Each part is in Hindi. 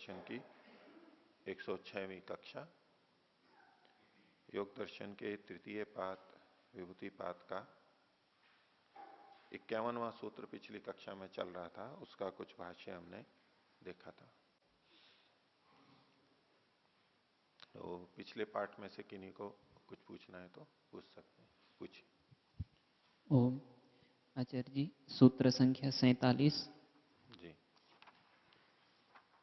दर्शन की 106वीं कक्षा, योग दर्शन के तृतीय पाद विभूति पाद का 51वां सूत्र पिछली कक्षा में चल रहा था, उसका कुछ भाष्य हमने देखा था। तो पिछले पाठ में से किन्हीं को कुछ पूछना है तो पूछ सकते हैं, पूछिए। ओम आचार्य जी, सूत्र संख्या 47 जी।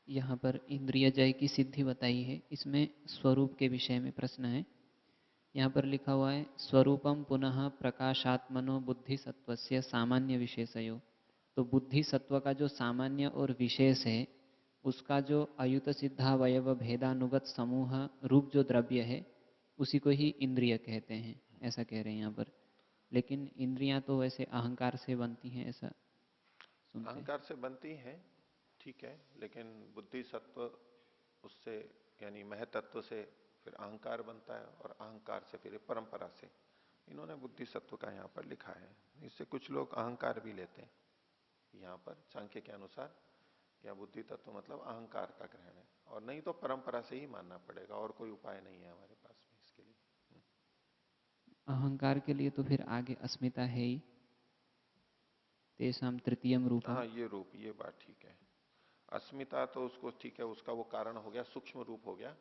यहाँ पर इंद्रिय जय की सिद्धि बताई है। इसमें स्वरूप के विषय में प्रश्न है। यहाँ पर लिखा हुआ है स्वरूपम पुनः प्रकाशात्मनो बुद्धि सत्वस्य सामान्य विशेषयो। तो बुद्धि सत्व का जो सामान्य और विशेष है, उसका जो अयुत सिद्धावयव भेदानुगत समूह रूप जो द्रव्य है, उसी को ही इंद्रिय कहते हैं, ऐसा कह रहे हैं यहाँ पर। लेकिन इंद्रियां तो वैसे अहंकार से बनती हैं, ऐसा सुनते हैं। अहंकार से बनती हैं, ठीक है, लेकिन बुद्धि सत्व उससे यानी महतत्व से फिर अहंकार बनता है और अहंकार से फिर परंपरा से। इन्होंने बुद्धि सत्व का यहाँ पर लिखा है। इससे कुछ लोग अहंकार भी लेते हैं। यहाँ पर सांख्य के अनुसार या बुद्धि तत्व मतलब अहंकार का ग्रहण है, और नहीं तो परंपरा से ही मानना पड़ेगा, और कोई उपाय नहीं है हमारे पास में इसके लिए। अहंकार के लिए तो फिर आगे अस्मिता है ही, तेषाम तृतीयम रूपम। हाँ, ये रूप, ये बात ठीक है। अस्मिता तो उसको ठीक है, उसका वो कारण हो गया, सूक्ष्म रूप हो गया।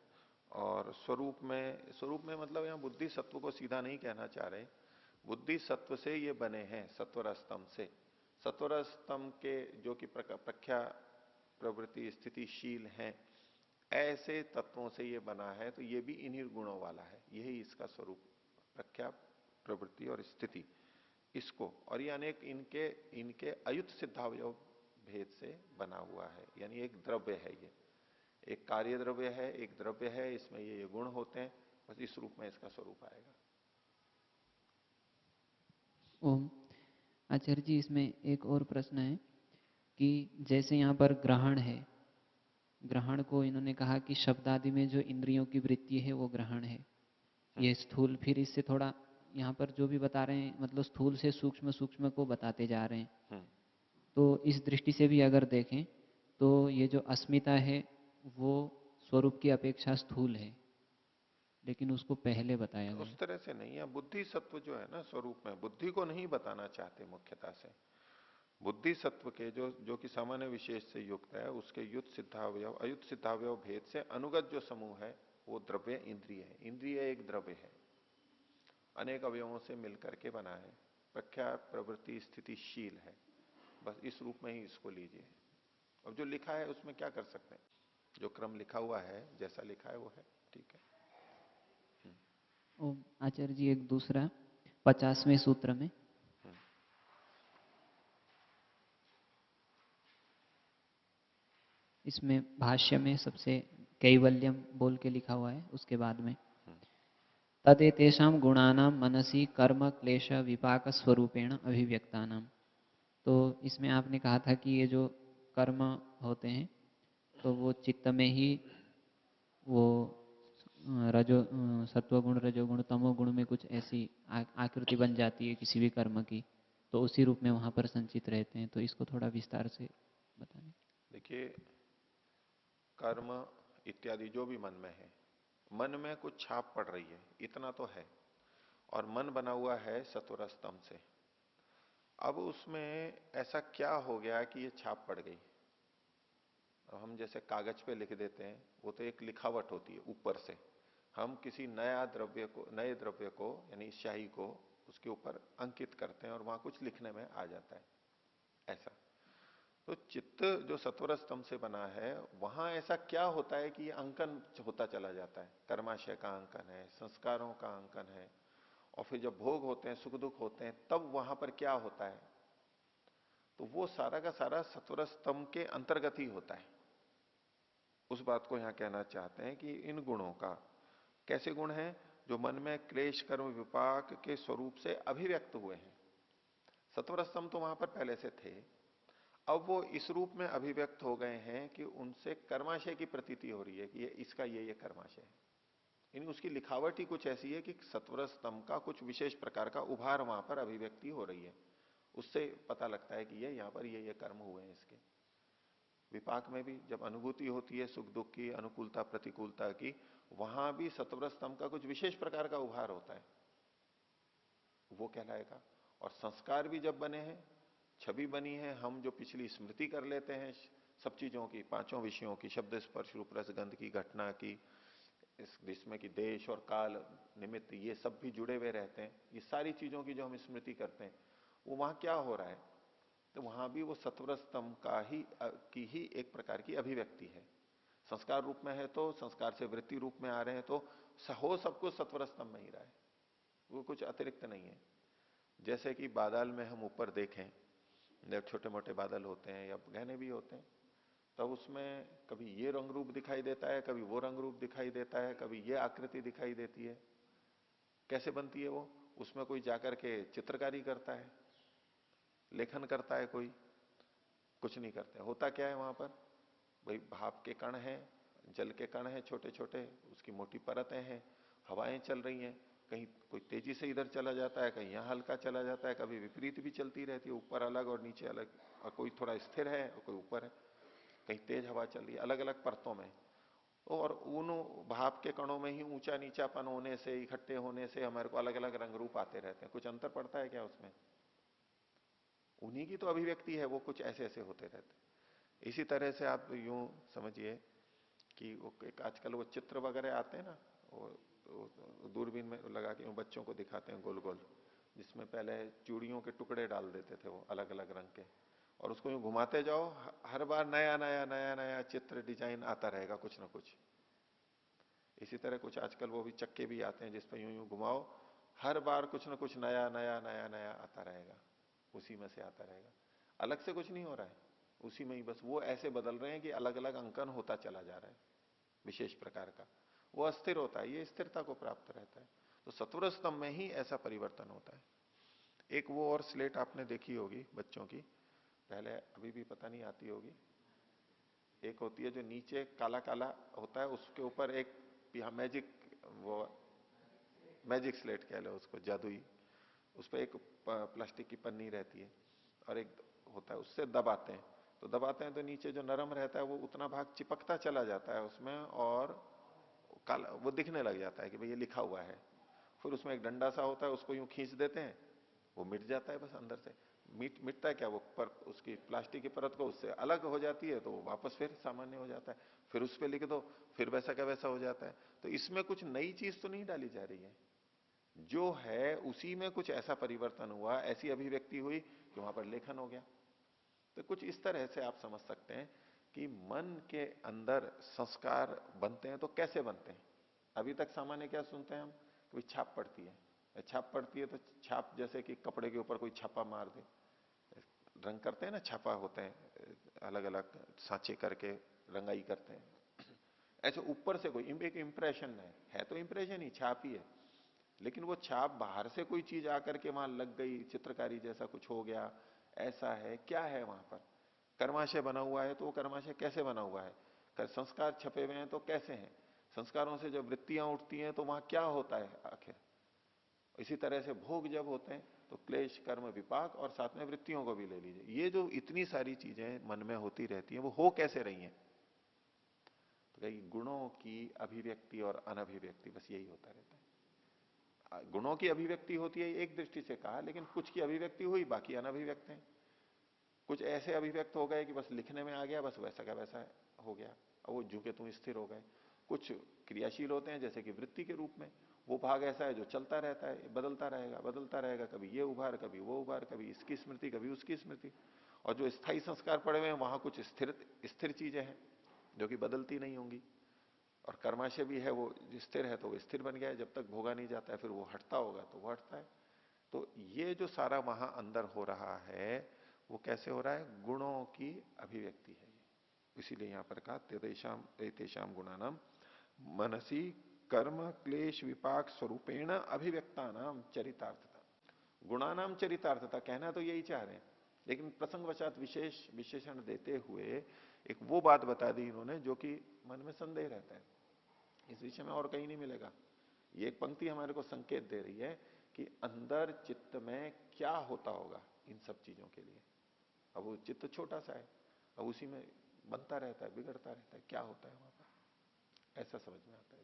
और स्वरूप में मतलब यहाँ बुद्धि सत्व को सीधा नहीं कहना चाह रहे। बुद्धि सत्व से ये बने हैं, सत्वर स्तंभ से। सत्वर स्तंभ के जो कि प्रख्या प्रवृत्ति स्थितिशील हैं, ऐसे तत्वों से ये बना है, तो ये भी इन्हीं गुणों वाला है। यही इसका स्वरूप, प्रख्या प्रवृत्ति और स्थिति, इसको। और ये अनेक इनके इनके अयुत सिद्धावयव भेद से बना हुआ है, यानी एक द्रव्य है, ये एक कार्य द्रव्य है, एक द्रव्य है, इसमें ये गुण होते हैं। बस इस रूप में इसका स्वरूप आएगा। ओम आचार्य जी, इसमें एक और प्रश्न है कि जैसे यहाँ पर ग्रहण है, ग्रहण को इन्होंने कहा कि शब्द आदि में जो इंद्रियों की वृत्ति है वो ग्रहण है। ये स्थूल, फिर इससे थोड़ा यहाँ पर जो भी बता रहे हैं, मतलब स्थूल से सूक्ष्म, सूक्ष्म को बताते जा रहे हैं। तो इस दृष्टि से भी अगर देखें तो ये जो अस्मिता है वो स्वरूप की अपेक्षा स्थूल है, लेकिन उसको पहले बताया उस गया। तरह से नहीं है। बुद्धि सत्व जो है ना, स्वरूप में बुद्धि को नहीं बताना चाहते मुख्यता से। बुद्धि सत्व के जो जो कि सामान्य विशेष से युक्त है, उसके युत सिद्धावयव अयुत सिद्धावयव भेद से अनुगत जो समूह है, वो द्रव्य इंद्रिय है। इंद्रिय एक द्रव्य है, अनेक अवयवों से मिलकर के बना है, प्रख्या प्रवृत्ति स्थितिशील है। बस इस रूप में ही इसको लीजिए। अब जो लिखा है उसमें क्या कर सकते हैं, जो क्रम लिखा हुआ है, जैसा लिखा है वो है, ठीक है। ओम आचार्य जी, एक दूसरा 50वें सूत्र में इसमें भाष्य में सबसे कैवल्यम बोल के लिखा हुआ है, उसके बाद में तदेतेषां गुणानां मनसि कर्म क्लेश विपाक स्वरूपेण अभिव्यक्तानाम। तो इसमें आपने कहा था कि ये जो कर्म होते हैं तो वो चित्त में ही वो सत्वगुण, रजोगुण, तमोगुण में कुछ ऐसी आकृति बन जाती है किसी भी कर्म की, तो उसी रूप में वहां पर संचित रहते हैं। तो इसको थोड़ा विस्तार से बताएं। देखिए, कर्म इत्यादि जो भी मन में है, मन में कुछ छाप पड़ रही है, इतना तो है। और मन बना हुआ है सत्वर स्तंभ से। अब उसमें ऐसा क्या हो गया कि ये छाप पड़ गई। अब हम जैसे कागज पे लिख देते हैं, वो तो एक लिखावट होती है ऊपर से। हम किसी नए द्रव्य को यानी स्याही को उसके ऊपर अंकित करते हैं और वहां कुछ लिखने में आ जाता है, ऐसा। तो चित्त जो सत्वर स्तंभ से बना है, वहां ऐसा क्या होता है कि ये अंकन होता चला जाता है। कर्माशय का अंकन है, संस्कारों का अंकन है, और फिर जब भोग होते हैं, सुख दुख होते हैं, तब वहां पर क्या होता है, तो वो सारा का सारा सत्वर स्तंभ के अंतर्गत ही होता है। उस बात को यहां कहना चाहते हैं कि इन गुणों का, कैसे गुण हैं, जो मन में क्लेश कर्म विपाक के स्वरूप से अभिव्यक्त हुए हैं। सत्वर स्तंभ तो वहां पर पहले से थे, अब वो इस रूप में अभिव्यक्त हो गए हैं कि उनसे कर्माशय की प्रतीति हो रही है कि ये इसका ये कर्माशय है। यानी उसकी लिखावट ही कुछ ऐसी है कि सत्वर स्तंभ का कुछ विशेष प्रकार का उभार वहां पर अभिव्यक्ति हो रही है। उससे पता लगता है कि ये यहां पर ये कर्म हुए हैं इसके। विपाक में भी जब अनुभूति होती है सुख दुख की, अनुकूलता प्रतिकूलता की, वहां भी सत्वर स्तंभ का कुछ विशेष प्रकार का उभार होता है, वो कहलाएगा। और संस्कार भी जब बने हैं, छवि बनी है, हम जो पिछली स्मृति कर लेते हैं सब चीजों की, पांचों विषयों की, शब्द स्पर्श रूप रस गंध की, घटना की, जिसमें कि देश और काल निमित्त ये सब भी जुड़े हुए रहते हैं, ये सारी चीजों की जो हम स्मृति करते हैं, वो वहां क्या हो रहा है, तो वहां भी वो सत्वर स्तंभ का ही की ही एक प्रकार की अभिव्यक्ति है। संस्कार रूप में है तो संस्कार से वृत्ति रूप में आ रहे हैं, तो हो सब कुछ सत्वर स्तंभ में ही रहा है, वो कुछ अतिरिक्त नहीं है। जैसे कि बादल में हम ऊपर देखें, जब छोटे मोटे बादल होते हैं या गहने भी होते हैं, तब उसमें कभी ये रंग रूप दिखाई देता है, कभी वो रंग रूप दिखाई देता है, कभी ये आकृति दिखाई देती है। कैसे बनती है वो? उसमें कोई जाकर के चित्रकारी करता है, लेखन करता है, कोई कुछ नहीं करता है। होता क्या है वहां पर? भाई भाप के कण हैं, जल के कण हैं छोटे छोटे, उसकी मोटी परतें हैं, हवाएं चल रही हैं, कहीं कोई तेजी से इधर चला जाता है, कहीं यहां हल्का चला जाता है, कभी विपरीत भी चलती रहती है, ऊपर अलग और नीचे अलग, और कोई थोड़ा स्थिर है और कोई ऊपर है, कहीं तेज हवा चल रही है, अलग अलग परतों में। और उन भाप के कणों में ही ऊंचा नीचापन होने से, इकट्ठे होने से हमारे को अलग अलग रंग रूप आते रहते हैं। कुछ अंतर पड़ता है क्या उसमें? उन्हीं की तो अभिव्यक्ति है, वो कुछ ऐसे ऐसे होते रहते हैं। इसी तरह से आप यूं समझिए कि वो एक आजकल वो चित्र वगैरह आते हैं ना, वो दूरबीन में लगा के बच्चों को दिखाते हैं गोल गोल, जिसमें पहले चूड़ियों के टुकड़े डाल देते थे वो अलग अलग रंग के, और उसको यूं घुमाते जाओ, हर बार नया नया नया नया चित्र डिजाइन आता रहेगा कुछ ना कुछ। इसी तरह कुछ आजकल वो भी चक्के भी आते हैं जिसपे यूं यूं घुमाओ, हर बार कुछ ना कुछ नया नया नया नया आता रहेगा, उसी में से आता रहेगा, अलग से कुछ नहीं हो रहा है, उसी में ही बस वो ऐसे बदल रहे हैं कि अलग अलग अंकन होता चला जा रहा है विशेष प्रकार का। वो अस्थिर होता है, ये स्थिरता को प्राप्त रहता है। तो सत्वर स्तंभ में ही ऐसा परिवर्तन होता है। एक वो और स्लेट आपने देखी होगी बच्चों की, पहले अभी भी पता नहीं आती होगी, एक होती है जो नीचे काला काला होता है, उसके ऊपर एक मैजिक, वो मैजिक स्लेट कह लो उसको, जादुई, उस पर एक प्लास्टिक की पन्नी रहती है, और एक होता है, उससे दबाते हैं, तो दबाते हैं तो नीचे जो नरम रहता है वो उतना भाग चिपकता चला जाता है उसमें, और काला वो दिखने लग जाता है कि भाई ये लिखा हुआ है। फिर उसमें एक डंडा सा होता है, उसको यूं खींच देते हैं, वो मिट जाता है बस अंदर से। मिटता है क्या? वो पर उसकी प्लास्टिक की परत को उससे अलग हो जाती है, तो वो वापस फिर सामान्य हो जाता है। फिर उस पर लिख दो, फिर वैसा का वैसा हो जाता है। तो इसमें कुछ नई चीज तो नहीं डाली जा रही है, जो है उसी में कुछ ऐसा परिवर्तन हुआ, ऐसी अभिव्यक्ति हुई कि वहां पर लेखन हो गया। तो कुछ इस तरह से आप समझ सकते हैं कि मन के अंदर संस्कार बनते हैं तो कैसे बनते हैं। अभी तक सामान्य क्या सुनते हैं हम, कोई छाप पड़ती है, छाप पड़ती है तो छाप जैसे कि कपड़े के ऊपर कोई छापा मार दे, रंग करते हैं ना, छापा होते हैं अलग अलग सांचे करके रंगाई करते हैं, ऐसे ऊपर से कोई एक इंप्रेशन है तो इंप्रेशन ही, छाप ही है। लेकिन वो छाप बाहर से कोई चीज आकर के वहां लग गई, चित्रकारी जैसा कुछ हो गया, ऐसा है क्या है वहां पर? कर्माशय बना हुआ है तो वो कर्माशय कैसे बना हुआ है? संस्कार छपे हुए हैं तो कैसे हैं? संस्कारों से जब वृत्तियां उठती हैं तो वहां क्या होता है आखिर? इसी तरह से भोग जब होते हैं तो क्लेश कर्म विपाक, और साथ में वृत्तियों को भी ले लीजिए, ये जो इतनी सारी चीजें मन में होती रहती हैं वो हो कैसे रही हैं? तो कई गुणों की अभिव्यक्ति और अनभिव्यक्ति, बस यही होता रहता है। गुणों की अभिव्यक्ति होती है एक दृष्टि से कहा, लेकिन कुछ की अभिव्यक्ति हुई, बाकी अनभिव्यक्त है। कुछ ऐसे अभिव्यक्त हो गए कि बस लिखने में आ गया, बस वैसा का वैसा हो गया, और वो झुके तुम स्थिर हो गए। कुछ क्रियाशील होते हैं जैसे कि वृत्ति के रूप में, वो भाग ऐसा है जो चलता रहता है, बदलता रहेगा बदलता रहेगा, कभी ये उभार कभी वो उभार, कभी इसकी स्मृति कभी उसकी स्मृति। और जो स्थायी संस्कार पड़े हुए हैं वहां कुछ स्थिर स्थिर चीजें हैं जो कि बदलती नहीं होंगी। और कर्माशय भी है, वो स्थिर है तो वो स्थिर बन गया है, जब तक भोगा नहीं जाता है, फिर वो हटता होगा तो वो हटता है। तो ये जो सारा वहां अंदर हो रहा है वो कैसे हो रहा है? गुणों की अभिव्यक्ति है ये। इसीलिए यहां पर कहा तेषाम तेषाम गुणानाम मनसी कर्म क्लेश विपाक स्वरूपेण अभिव्यक्ता नाम चरितार्थता। गुणानाम चरितार्थता कहना तो यही चाह रहे हैं, लेकिन प्रसंगवशात विशेष विशेषण देते हुए एक वो बात बता दी इन्होंने जो कि मन में संदेह रहता है, इस विषय में और कहीं नहीं मिलेगा। ये एक पंक्ति हमारे को संकेत दे रही है कि अंदर चित्त में क्या होता होगा इन सब चीजों के लिए। अब वो चित्त छोटा सा है, अब उसी में बनता रहता है, बिगड़ता रहता है, क्या होता है वहां पर, ऐसा समझ में आता है।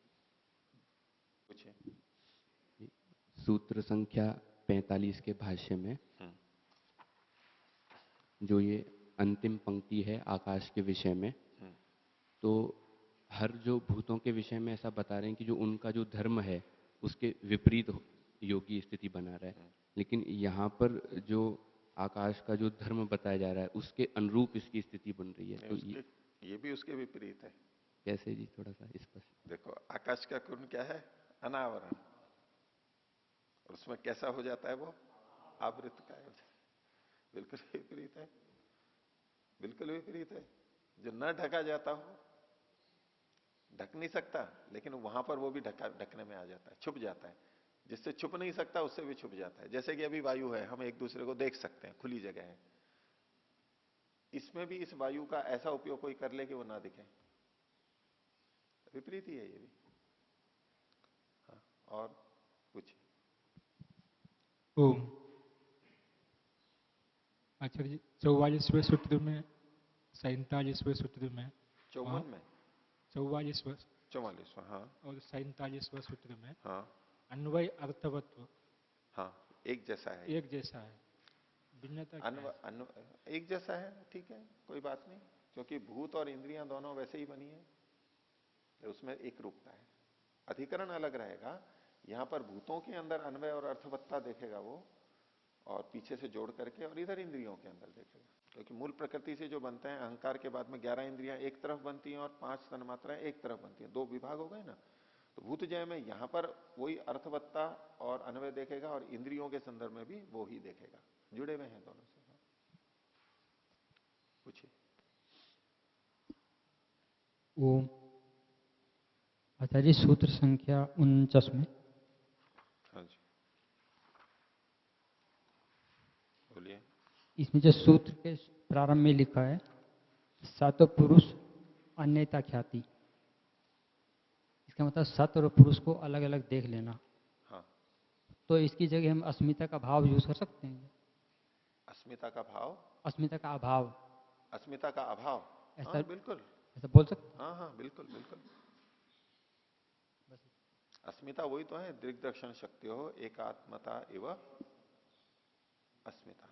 पूछिए। सूत्र संख्या 45 के भाष्य में जो ये अंतिम पंक्ति है आकाश के विषय में, तो हर जो भूतों के विषय में ऐसा बता रहे हैं कि जो उनका जो धर्म है उसके विपरीत योगी स्थिति बना रहा है, लेकिन यहाँ पर जो आकाश का जो धर्म बताया जा रहा है उसके अनुरूप इसकी स्थिति बन रही है, तो ये भी उसके विपरीत है। कैसे जी, थोड़ा सा स्पष्ट। देखो, आकाश का गुण क्या है? अनावरण। और उसमें कैसा हो जाता है वो? आवृत का हो जाता है। बिल्कुल विपरीत है, बिल्कुल विपरीत है। जो न ढका जाता हो, ढक नहीं सकता, लेकिन वहां पर वो भी ढकने में आ जाता है, छुप जाता है। जिससे छुप नहीं सकता उससे भी छुप जाता है। जैसे कि अभी वायु है, हम एक दूसरे को देख सकते हैं, खुली जगह है, इसमें भी इस वायु का ऐसा उपयोग कोई कर ले कि वो ना दिखे, विपरीत ही है ये भी। हाँ, और कुछ? ओम। आचार्य जी, 44वें सूत्र में, 47वें सूत्र में, 54 में, 44वां 44वां, हाँ, और 47वां सूत्र में, हाँ, अन्वय अर्थवत्व, हाँ, एक जैसा है, एक जैसा है, भिन्नता क्या है? एक जैसा है, ठीक है, कोई बात नहीं, क्योंकि भूत और इंद्रियां दोनों वैसे ही बनी है, तो उसमें एक रूपता है। अधिकरण अलग रहेगा, यहां पर भूतों के अंदर अन्वय और अर्थवत्ता देखेगा वो, और पीछे से जोड़ करके, और इधर इंद्रियों के अंदर देखेगा, क्योंकि मूल प्रकृति से जो बनते हैं, अहंकार के बाद में 11 इंद्रियां एक तरफ बनती हैं और 5 तन्मात्राएं एक तरफ बनती हैं, 2 विभाग हो गए ना। तो भूतजय में यहां पर वही अर्थवत्ता और अन्वय देखेगा, और इंद्रियों के संदर्भ में भी वो ही देखेगा, जुड़े हुए हैं दोनों से। पूछिए। ओम। आचार्य, सूत्र संख्या 49 में, हाँ जी, बोलिए। इसमें जो सूत्र के प्रारंभ में लिखा है, सत पुरुष अन्यता ख्याति, इसका मतलब सत और पुरुष को अलग अलग देख लेना। हाँ, तो इसकी जगह हम अस्मिता का भाव यूज कर सकते हैं? अस्मिता का भाव, अस्मिता का अभाव, अस्मिता का अभाव, ऐसा हाँ बिल्कुल, ऐसा बोल सकते हैं? हाँ हाँ, बिल्कुल बिल्कुल। अस्मिता वही तो है, दिग्दर्शन शक्ति हो एकात्मता इव अस्मिता,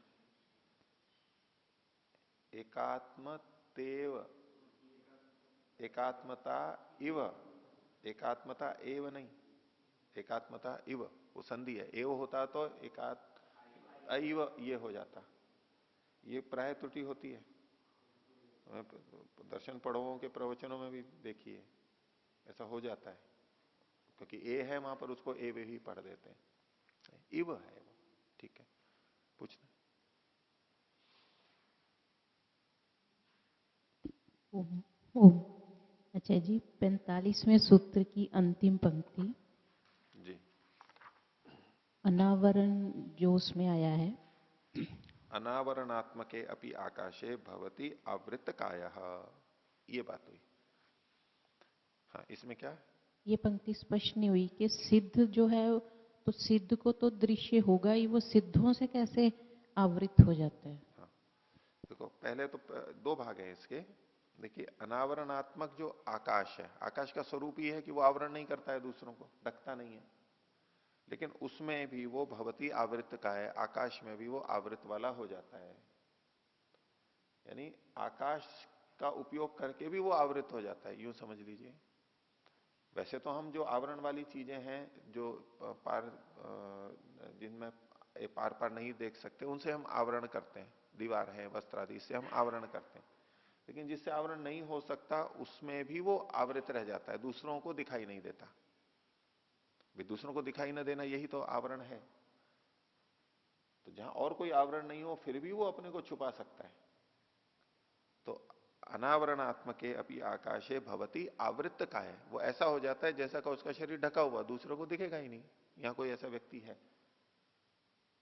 एकात्मतेव, एकात्मता इव, एकात्मता एव नहीं, एकात्मता इव, वो संधि है, एव होता तो अइव ये हो जाता, ये प्राय त्रुटि होती है, दर्शन पढ़ों के प्रवचनों में भी देखिए ऐसा हो जाता है, क्योंकि ए है वहां पर उसको ए वे ही पढ़ देते हैं, इव है वो, ठीक है। पूछना। ओम। ओम। अच्छा जी, 45वें सूत्र की अंतिम पंक्ति, जी, अनावरण जो उसमें आया है, अनावरणात्मके अपि आकाशे भवति आवृत कायः, ये बात हुई। हाँ, इसमें क्या? ये पंक्ति स्पष्ट नहीं हुई कि सिद्ध जो है, तो सिद्ध को तो दृश्य होगा ही, वो सिद्धों से कैसे आवृत हो जाता है? हाँ, देखो पहले तो 2 भाग हैं इसके। देखिए, अनावरणात्मक जो आकाश है, आकाश का स्वरूप ही है कि वो आवरण नहीं करता है दूसरों को, ढकता नहीं है, लेकिन उसमें भी वो भवती आवृत का है, आकाश में भी वो आवृत वाला हो जाता है, यानी आकाश का उपयोग करके भी वो आवृत हो जाता है, यूं समझ लीजिए। वैसे तो हम जो आवरण वाली चीजें हैं, जो पार जिनमें पार पार नहीं देख सकते, उनसे हम आवरण करते हैं, दीवार है, वस्त्र आदि, इससे हम आवरण करते हैं, लेकिन जिससे आवरण नहीं हो सकता उसमें भी वो आवृत रह जाता है, दूसरों को दिखाई नहीं देता। भी दूसरों को दिखाई न देना, यही तो आवरण है। तो जहां और कोई आवरण नहीं हो फिर भी वो अपने को छुपा सकता है। तो अनावरणात्मके अपि आकाशे भवती आवृत का है, वो ऐसा हो जाता है जैसा का उसका शरीर ढका हुआ, दूसरों को दिखेगा ही नहीं। यहां कोई ऐसा व्यक्ति है,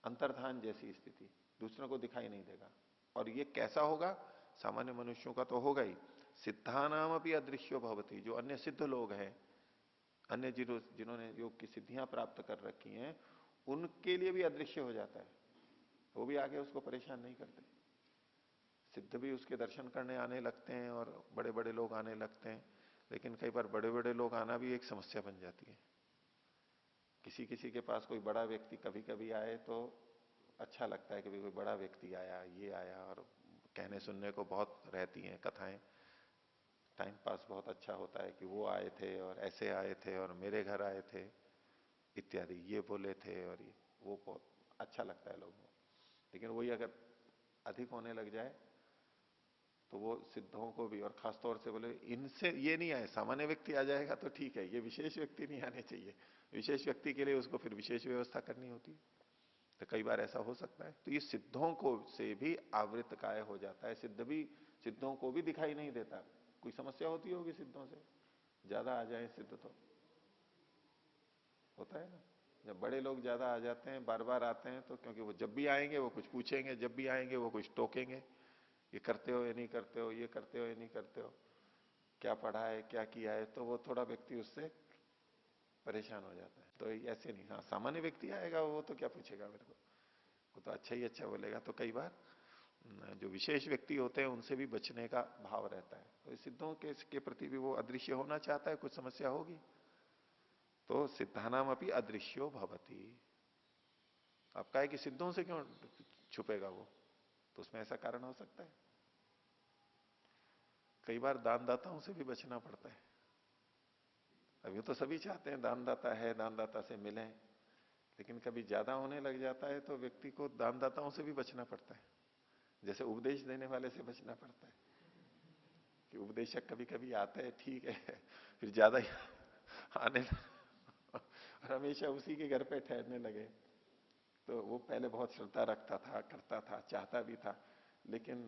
अंतर्धान जैसी स्थिति, दूसरों को दिखाई नहीं देगा। और ये कैसा होगा? सामान्य मनुष्यों का तो होगा ही, सिद्धानाम अपनी अदृश्यो भवती, जो अन्य सिद्ध लोग हैं, अन्य जिन्होंने योग की सिद्धियां प्राप्त कर रखी हैं, उनके लिए भी अदृश्य हो जाता है, वो भी आगे उसको परेशान नहीं करते। सिद्ध भी उसके दर्शन करने आने लगते हैं और बड़े बड़े लोग आने लगते हैं, लेकिन कई बार बड़े बड़े लोग आना भी एक समस्या बन जाती है। किसी किसी के पास कोई बड़ा व्यक्ति कभी कभी आए तो अच्छा लगता है कि कोई बड़ा व्यक्ति आया, ये आया, और कहने सुनने को बहुत रहती हैं कथाएं, टाइम पास बहुत अच्छा होता है कि वो आए थे और ऐसे आए थे और मेरे घर आए थे इत्यादि, ये बोले थे, और ये वो बहुत अच्छा लगता है लोगों को। लेकिन वही अगर अधिक होने लग जाए तो वो सिद्धों को भी, और खासतौर से बोले इनसे ये नहीं आए, सामान्य व्यक्ति आ जाएगा तो ठीक है, ये विशेष व्यक्ति नहीं आने चाहिए। विशेष व्यक्ति के लिए उसको फिर विशेष व्यवस्था करनी होती है। तो कई बार ऐसा हो सकता है। तो ये सिद्धों को से भी आवृत काय हो जाता है, सिद्धों को भी दिखाई नहीं देता। कोई समस्या होती होगी सिद्धों से, ज्यादा आ जाए सिद्ध तो होता है ना। जब बड़े लोग ज्यादा आ जाते हैं, बार बार आते हैं, तो क्योंकि वो जब भी आएंगे वो कुछ पूछेंगे, जब भी आएंगे वो कुछ टोकेंगे, ये करते हो या नहीं करते हो, ये करते हो या नहीं करते हो, क्या पढ़ा है क्या किया है, तो वो थोड़ा व्यक्ति उससे परेशान हो जाता है। तो ऐसे नहीं, हाँ सामान्य व्यक्ति आएगा वो तो क्या पूछेगा मेरे को, वो तो अच्छा ही अच्छा बोलेगा। तो कई बार जो विशेष व्यक्ति होते हैं उनसे भी बचने का भाव रहता है। तो सिद्धों के प्रति भी वो अदृश्य होना चाहता है, कुछ समस्या होगी तो सिद्धानाम अपनी अदृश्यो भवती। अब कहा है कि सिद्धों से क्यों छुपेगा वो, तो उसमें ऐसा कारण हो सकता है। कई बार दानदाताओं से भी बचना पड़ता है। अभी तो सभी चाहते हैं दानदाता है, दानदाता से मिलें, लेकिन कभी ज्यादा होने लग जाता है तो व्यक्ति को दानदाताओं से भी बचना पड़ता है। जैसे उपदेश देने वाले से बचना पड़ता है कि उपदेशक कभी कभी आते हैं, ठीक है, फिर ज्यादा ही आने और हमेशा उसी के घर पे ठहरने लगे। तो वो पहले बहुत श्रद्धा रखता था, करता था, चाहता भी था, लेकिन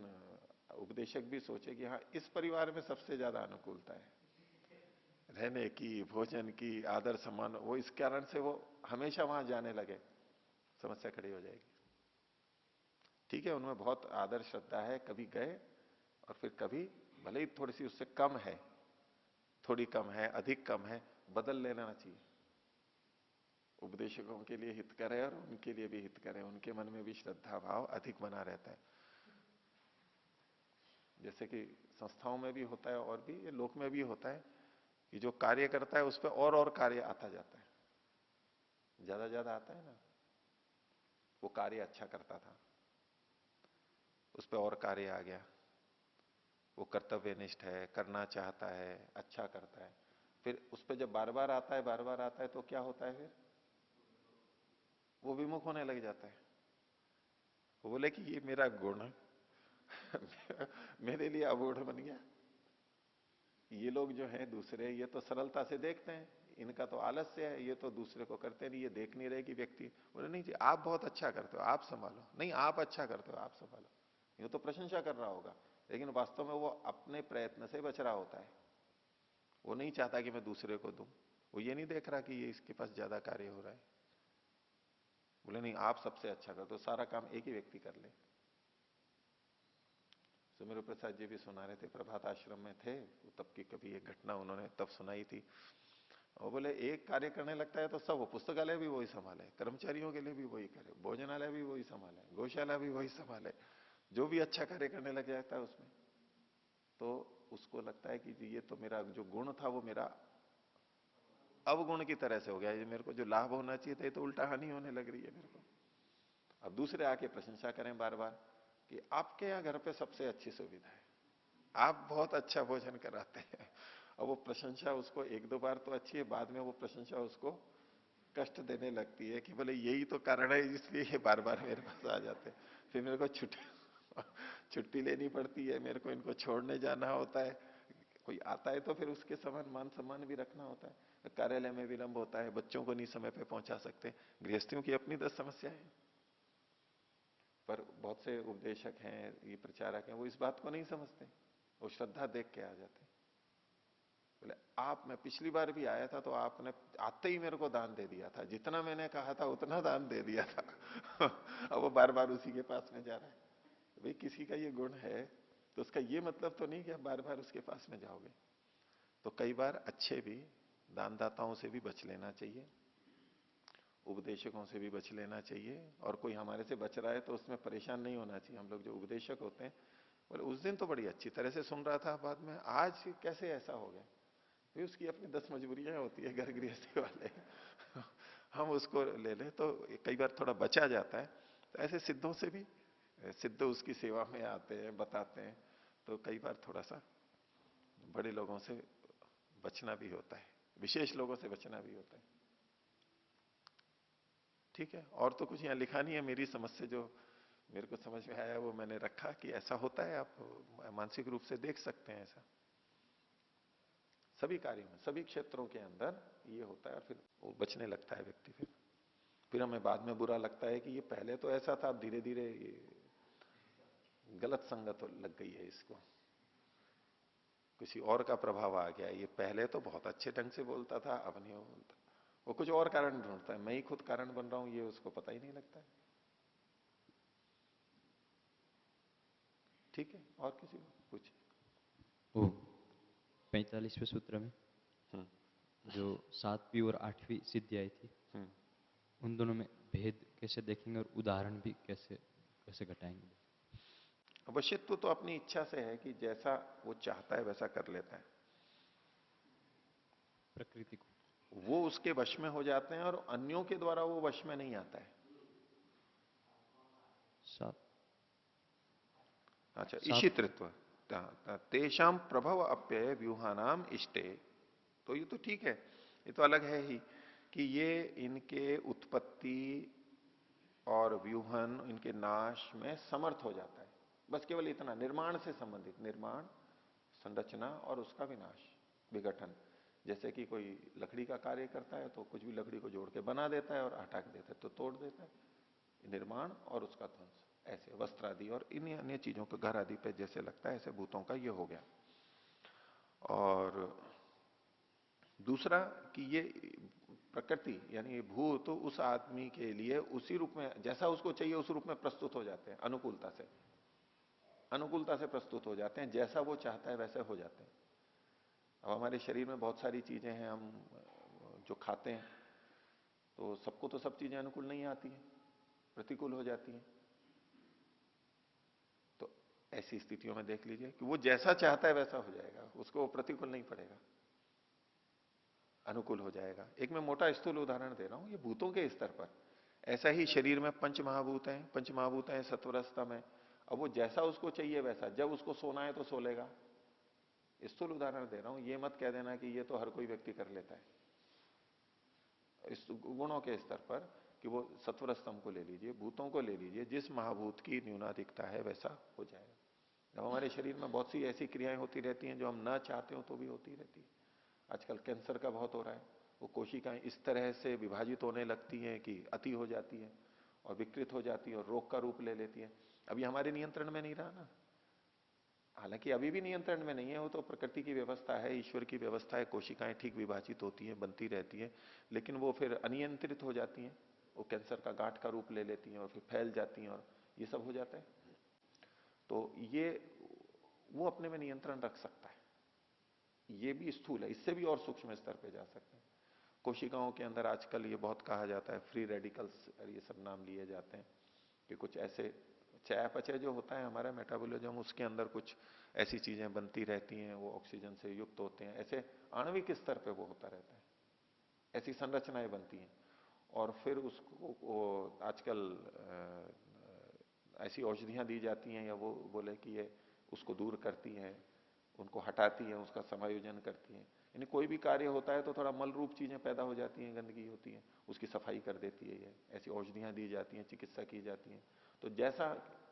उपदेशक भी सोचे कि हाँ इस परिवार में सबसे ज्यादा अनुकूलता है रहने की, भोजन की, आदर सम्मान, वो इस कारण से वो हमेशा वहां जाने लगे, समस्या खड़ी हो जाएगी। ठीक है, उनमें बहुत आदर श्रद्धा है, कभी गए, और फिर कभी भले ही थोड़ी सी उससे कम है, थोड़ी कम है, अधिक कम है, बदल लेना चाहिए। उपदेशकों के लिए हित करे और उनके लिए भी हित करे, उनके मन में भी श्रद्धा भाव अधिक बना रहता है। जैसे कि संस्थाओं में भी होता है और भी ये लोक में भी होता है कि जो कार्य करता है उस पर और कार्य आता जाता है, ज्यादा ज्यादा आता है ना। वो कार्य अच्छा करता था, उस पर और कार्य आ गया, वो कर्तव्यनिष्ठ है, करना चाहता है, अच्छा करता है, फिर उस पर जब बार बार आता है, बार बार आता है, तो क्या होता है, फिर वो विमुख होने लग जाता है। वो बोले कि ये मेरा गुण मेरे लिए अबूढ़ बन गया। ये लोग जो हैं दूसरे, ये तो सरलता से देखते हैं, इनका तो आलस्य है, ये तो दूसरे को करते नहीं, ये देख नहीं रहे कि व्यक्ति। बोले नहीं जी आप बहुत अच्छा करते हो, आप संभालो। नहीं आप अच्छा करते हो, आप संभालो। ये तो प्रशंसा कर रहा होगा, लेकिन वास्तव में वो अपने प्रयत्न से बच रहा होता है। वो नहीं चाहता कि मैं दूसरे को दूं, वो ये नहीं देख रहा कि ये इसके पास ज्यादा कार्य हो रहा है। बोले नहीं आप सबसे अच्छा करते हो, सारा काम एक ही व्यक्ति कर ले। सुमेरु प्रसाद जी भी सुना रहे थे, प्रभात आश्रम में थे, तब की कभी एक घटना उन्होंने तब सुनाई थी। और बोले एक कार्य करने लगता है तो सब, वो पुस्तकालय भी वही संभाले, कर्मचारियों के लिए भी वही करे, भोजनालय भी वही संभाले, गौशाला भी वही संभाले, जो भी अच्छा कार्य करने लग जाता है उसमें, तो उसको लगता है कि ये तो मेरा जो गुण था वो मेरा अवगुण की तरह से हो गया, ये मेरे को जो लाभ होना चाहिए था ये तो उल्टा हानि होने लग रही है मेरे को। अब दूसरे आके प्रशंसा करें बार बार कि आपके यहाँ घर पे सबसे अच्छी सुविधा है, आप बहुत अच्छा भोजन कराते हैं। और वो प्रशंसा उसको एक दो बार तो अच्छी है, बाद में वो प्रशंसा उसको कष्ट देने लगती है कि बोले यही तो कारण है इसलिए ये बार बार मेरे पास आ जाते हैं, फिर मेरे को छुट्टी लेनी पड़ती है, मेरे को इनको छोड़ने जाना होता है। कोई आता है तो फिर उसके समान मान सम्मान भी रखना होता है। कार्यालय में विलंब होता है, बच्चों को नहीं समय पे पहुंचा सकते, गृहस्थियों की अपनी 10 समस्याएं हैं। पर बहुत से उपदेशक हैं, ये प्रचारक हैं, वो इस बात को नहीं समझते, वो श्रद्धा देख के आ जाते। बोले आप, मैं पिछली बार भी आया था तो आपने आते ही मेरे को दान दे दिया था, जितना मैंने कहा था उतना दान दे दिया था। अब वो बार बार उसी के पास में जा रहा है। भाई किसी का ये गुण है तो उसका ये मतलब तो नहीं कि आप बार बार उसके पास में जाओगे। तो कई बार अच्छे भी दानदाताओं से भी बच लेना चाहिए, उपदेशकों से भी बच लेना चाहिए, और कोई हमारे से बच रहा है तो उसमें परेशान नहीं होना चाहिए। हम लोग जो उपदेशक होते हैं बोले उस दिन तो बड़ी अच्छी तरह से सुन रहा था, बाद में आज कैसे ऐसा हो गया? फिर उसकी अपनी 10 मजबूरियां होती है घर गृहस्थी वाले हम उसको ले ले तो कई बार थोड़ा बचा जाता है। तो ऐसे सिद्धों से भी, सिद्ध उसकी सेवा में आते हैं, बताते हैं, तो कई बार थोड़ा सा बड़े लोगों से बचना भी होता है, विशेष लोगों से बचना भी होता है। ठीक है, और तो कुछ यहाँ लिखा नहीं है, मेरी समझ से जो मेरे को समझ में आया वो मैंने रखा कि ऐसा होता है, आप मानसिक रूप से देख सकते हैं ऐसा सभी कार्यों में, सभी क्षेत्रों के अंदर ये होता है, और फिर वो बचने लगता है व्यक्ति। फिर हमें बाद में बुरा लगता है कि ये पहले तो ऐसा था, अब धीरे धीरे गलत संगत लग गई है इसको, किसी और का प्रभाव आ गया। ये पहले तो बहुत अच्छे ढंग से बोलता था, अब नहीं बोलता, वो कुछ और कारण ढूंढता है, मैं ही खुद कारण बन रहा हूं, ये उसको पता ही नहीं लगता है। ठीक है, और किसी को कुछ? वो 45वें सूत्र में जो 7वीं और 8वीं सिद्धि आई थी, उन दोनों में भेद कैसे देखेंगे और उदाहरण भी कैसे कैसे घटाएंगे? अवश्यत्व तो अपनी इच्छा से है कि जैसा वो चाहता है वैसा कर लेता है, प्रकृति को वो उसके वश में हो जाते हैं, और अन्यों के द्वारा वो वश में नहीं आता है। अच्छा, ईशितृत्व तेषाम प्रभव अप्यय व्यूहानाम इष्टे, तो ये तो ठीक है, ये तो अलग है ही कि ये इनके उत्पत्ति और व्यूहन, इनके नाश में समर्थ हो जाता है। बस केवल इतना, निर्माण से संबंधित, निर्माण, संरचना और उसका विनाश, विघटन। जैसे कि कोई लकड़ी का कार्य करता है तो कुछ भी लकड़ी को जोड़ के बना देता है और हटा के देता है तो तोड़ देता है, निर्माण और उसका ध्वंस। ऐसे वस्त्र आदि और इन अन्य चीजों को घर आदि पे जैसे लगता है, ऐसे भूतों का ये हो गया। और दूसरा कि ये प्रकृति यानी ये भूत तो उस आदमी के लिए उसी रूप में, जैसा उसको चाहिए उस रूप में प्रस्तुत हो जाते हैं, अनुकूलता से, अनुकूलता से प्रस्तुत हो जाते हैं, जैसा वो चाहता है वैसे हो जाते हैं। अब हमारे शरीर में बहुत सारी चीजें हैं, हम जो खाते हैं, तो सबको तो सब चीजें अनुकूल नहीं आती है, प्रतिकूल हो जाती हैं। तो ऐसी स्थितियों में देख लीजिए कि वो जैसा चाहता है वैसा हो जाएगा, उसको प्रतिकूल नहीं पड़ेगा, अनुकूल हो जाएगा। एक मैं मोटा स्थूल उदाहरण दे रहा हूं, ये भूतों के स्तर पर। ऐसा ही शरीर में पंच महाभूत हैं, पंच महाभूत हैं सत्वरस्तम है। अब वो जैसा उसको चाहिए वैसा, जब उसको सोना है तो सो लेगा। स्थूल उदाहरण दे रहा हूं, ये मत कह देना कि ये तो हर कोई व्यक्ति कर लेता है। इस गुणों के स्तर पर कि वो सत्वर स्तंभ को ले लीजिए, भूतों को ले लीजिए, जिस महाभूत की न्यूनाधिकता है वैसा हो जाएगा। अब हमारे शरीर में बहुत सी ऐसी क्रियाएं होती रहती हैं जो हम ना चाहते हो तो भी होती रहती है। आजकल कैंसर का बहुत हो रहा है, वो कोशिकाएं इस तरह से विभाजित होने लगती हैं कि अति हो जाती है और विकृत हो जाती है और रोग का रूप ले लेती है। अभी हमारे नियंत्रण में नहीं रहा ना, हालांकि अभी भी नियंत्रण में नहीं है, वो तो प्रकृति की व्यवस्था है, ईश्वर की व्यवस्था है, कोशिकाएं ठीक विभाजित होती हैं, बनती रहती है, लेकिन वो फिर अनियंत्रित हो जाती हैं, वो कैंसर का गांठ का रूप ले लेती हैं और फिर फैल जाती हैं और ये सब हो जाता है। तो ये वो अपने में नियंत्रण रख सकता है, ये भी स्थूल है, इससे भी और सूक्ष्म स्तर पे जा सकते हैं। कोशिकाओं के अंदर आजकल ये बहुत कहा जाता है, फ्री रेडिकल्स, ये सब नाम लिए जाते हैं कि कुछ ऐसे चयापचय जो होता है हमारा मेटाबॉलिज्म, उसके अंदर कुछ ऐसी चीजें बनती रहती हैं, वो ऑक्सीजन से युक्त होते हैं, ऐसे आणविक स्तर पे वो होता रहता है, ऐसी संरचनाएं बनती हैं। और फिर उसको आजकल ऐसी औषधियां दी जाती हैं, या वो बोले कि ये उसको दूर करती हैं, उनको हटाती है, उसका समायोजन करती है। यानी कोई भी कार्य होता है तो थोड़ा मल रूप चीजें पैदा हो जाती हैं, गंदगी होती है, उसकी सफाई कर देती है। ये ऐसी औषधियां दी जाती हैं, चिकित्सा की जाती है। तो जैसा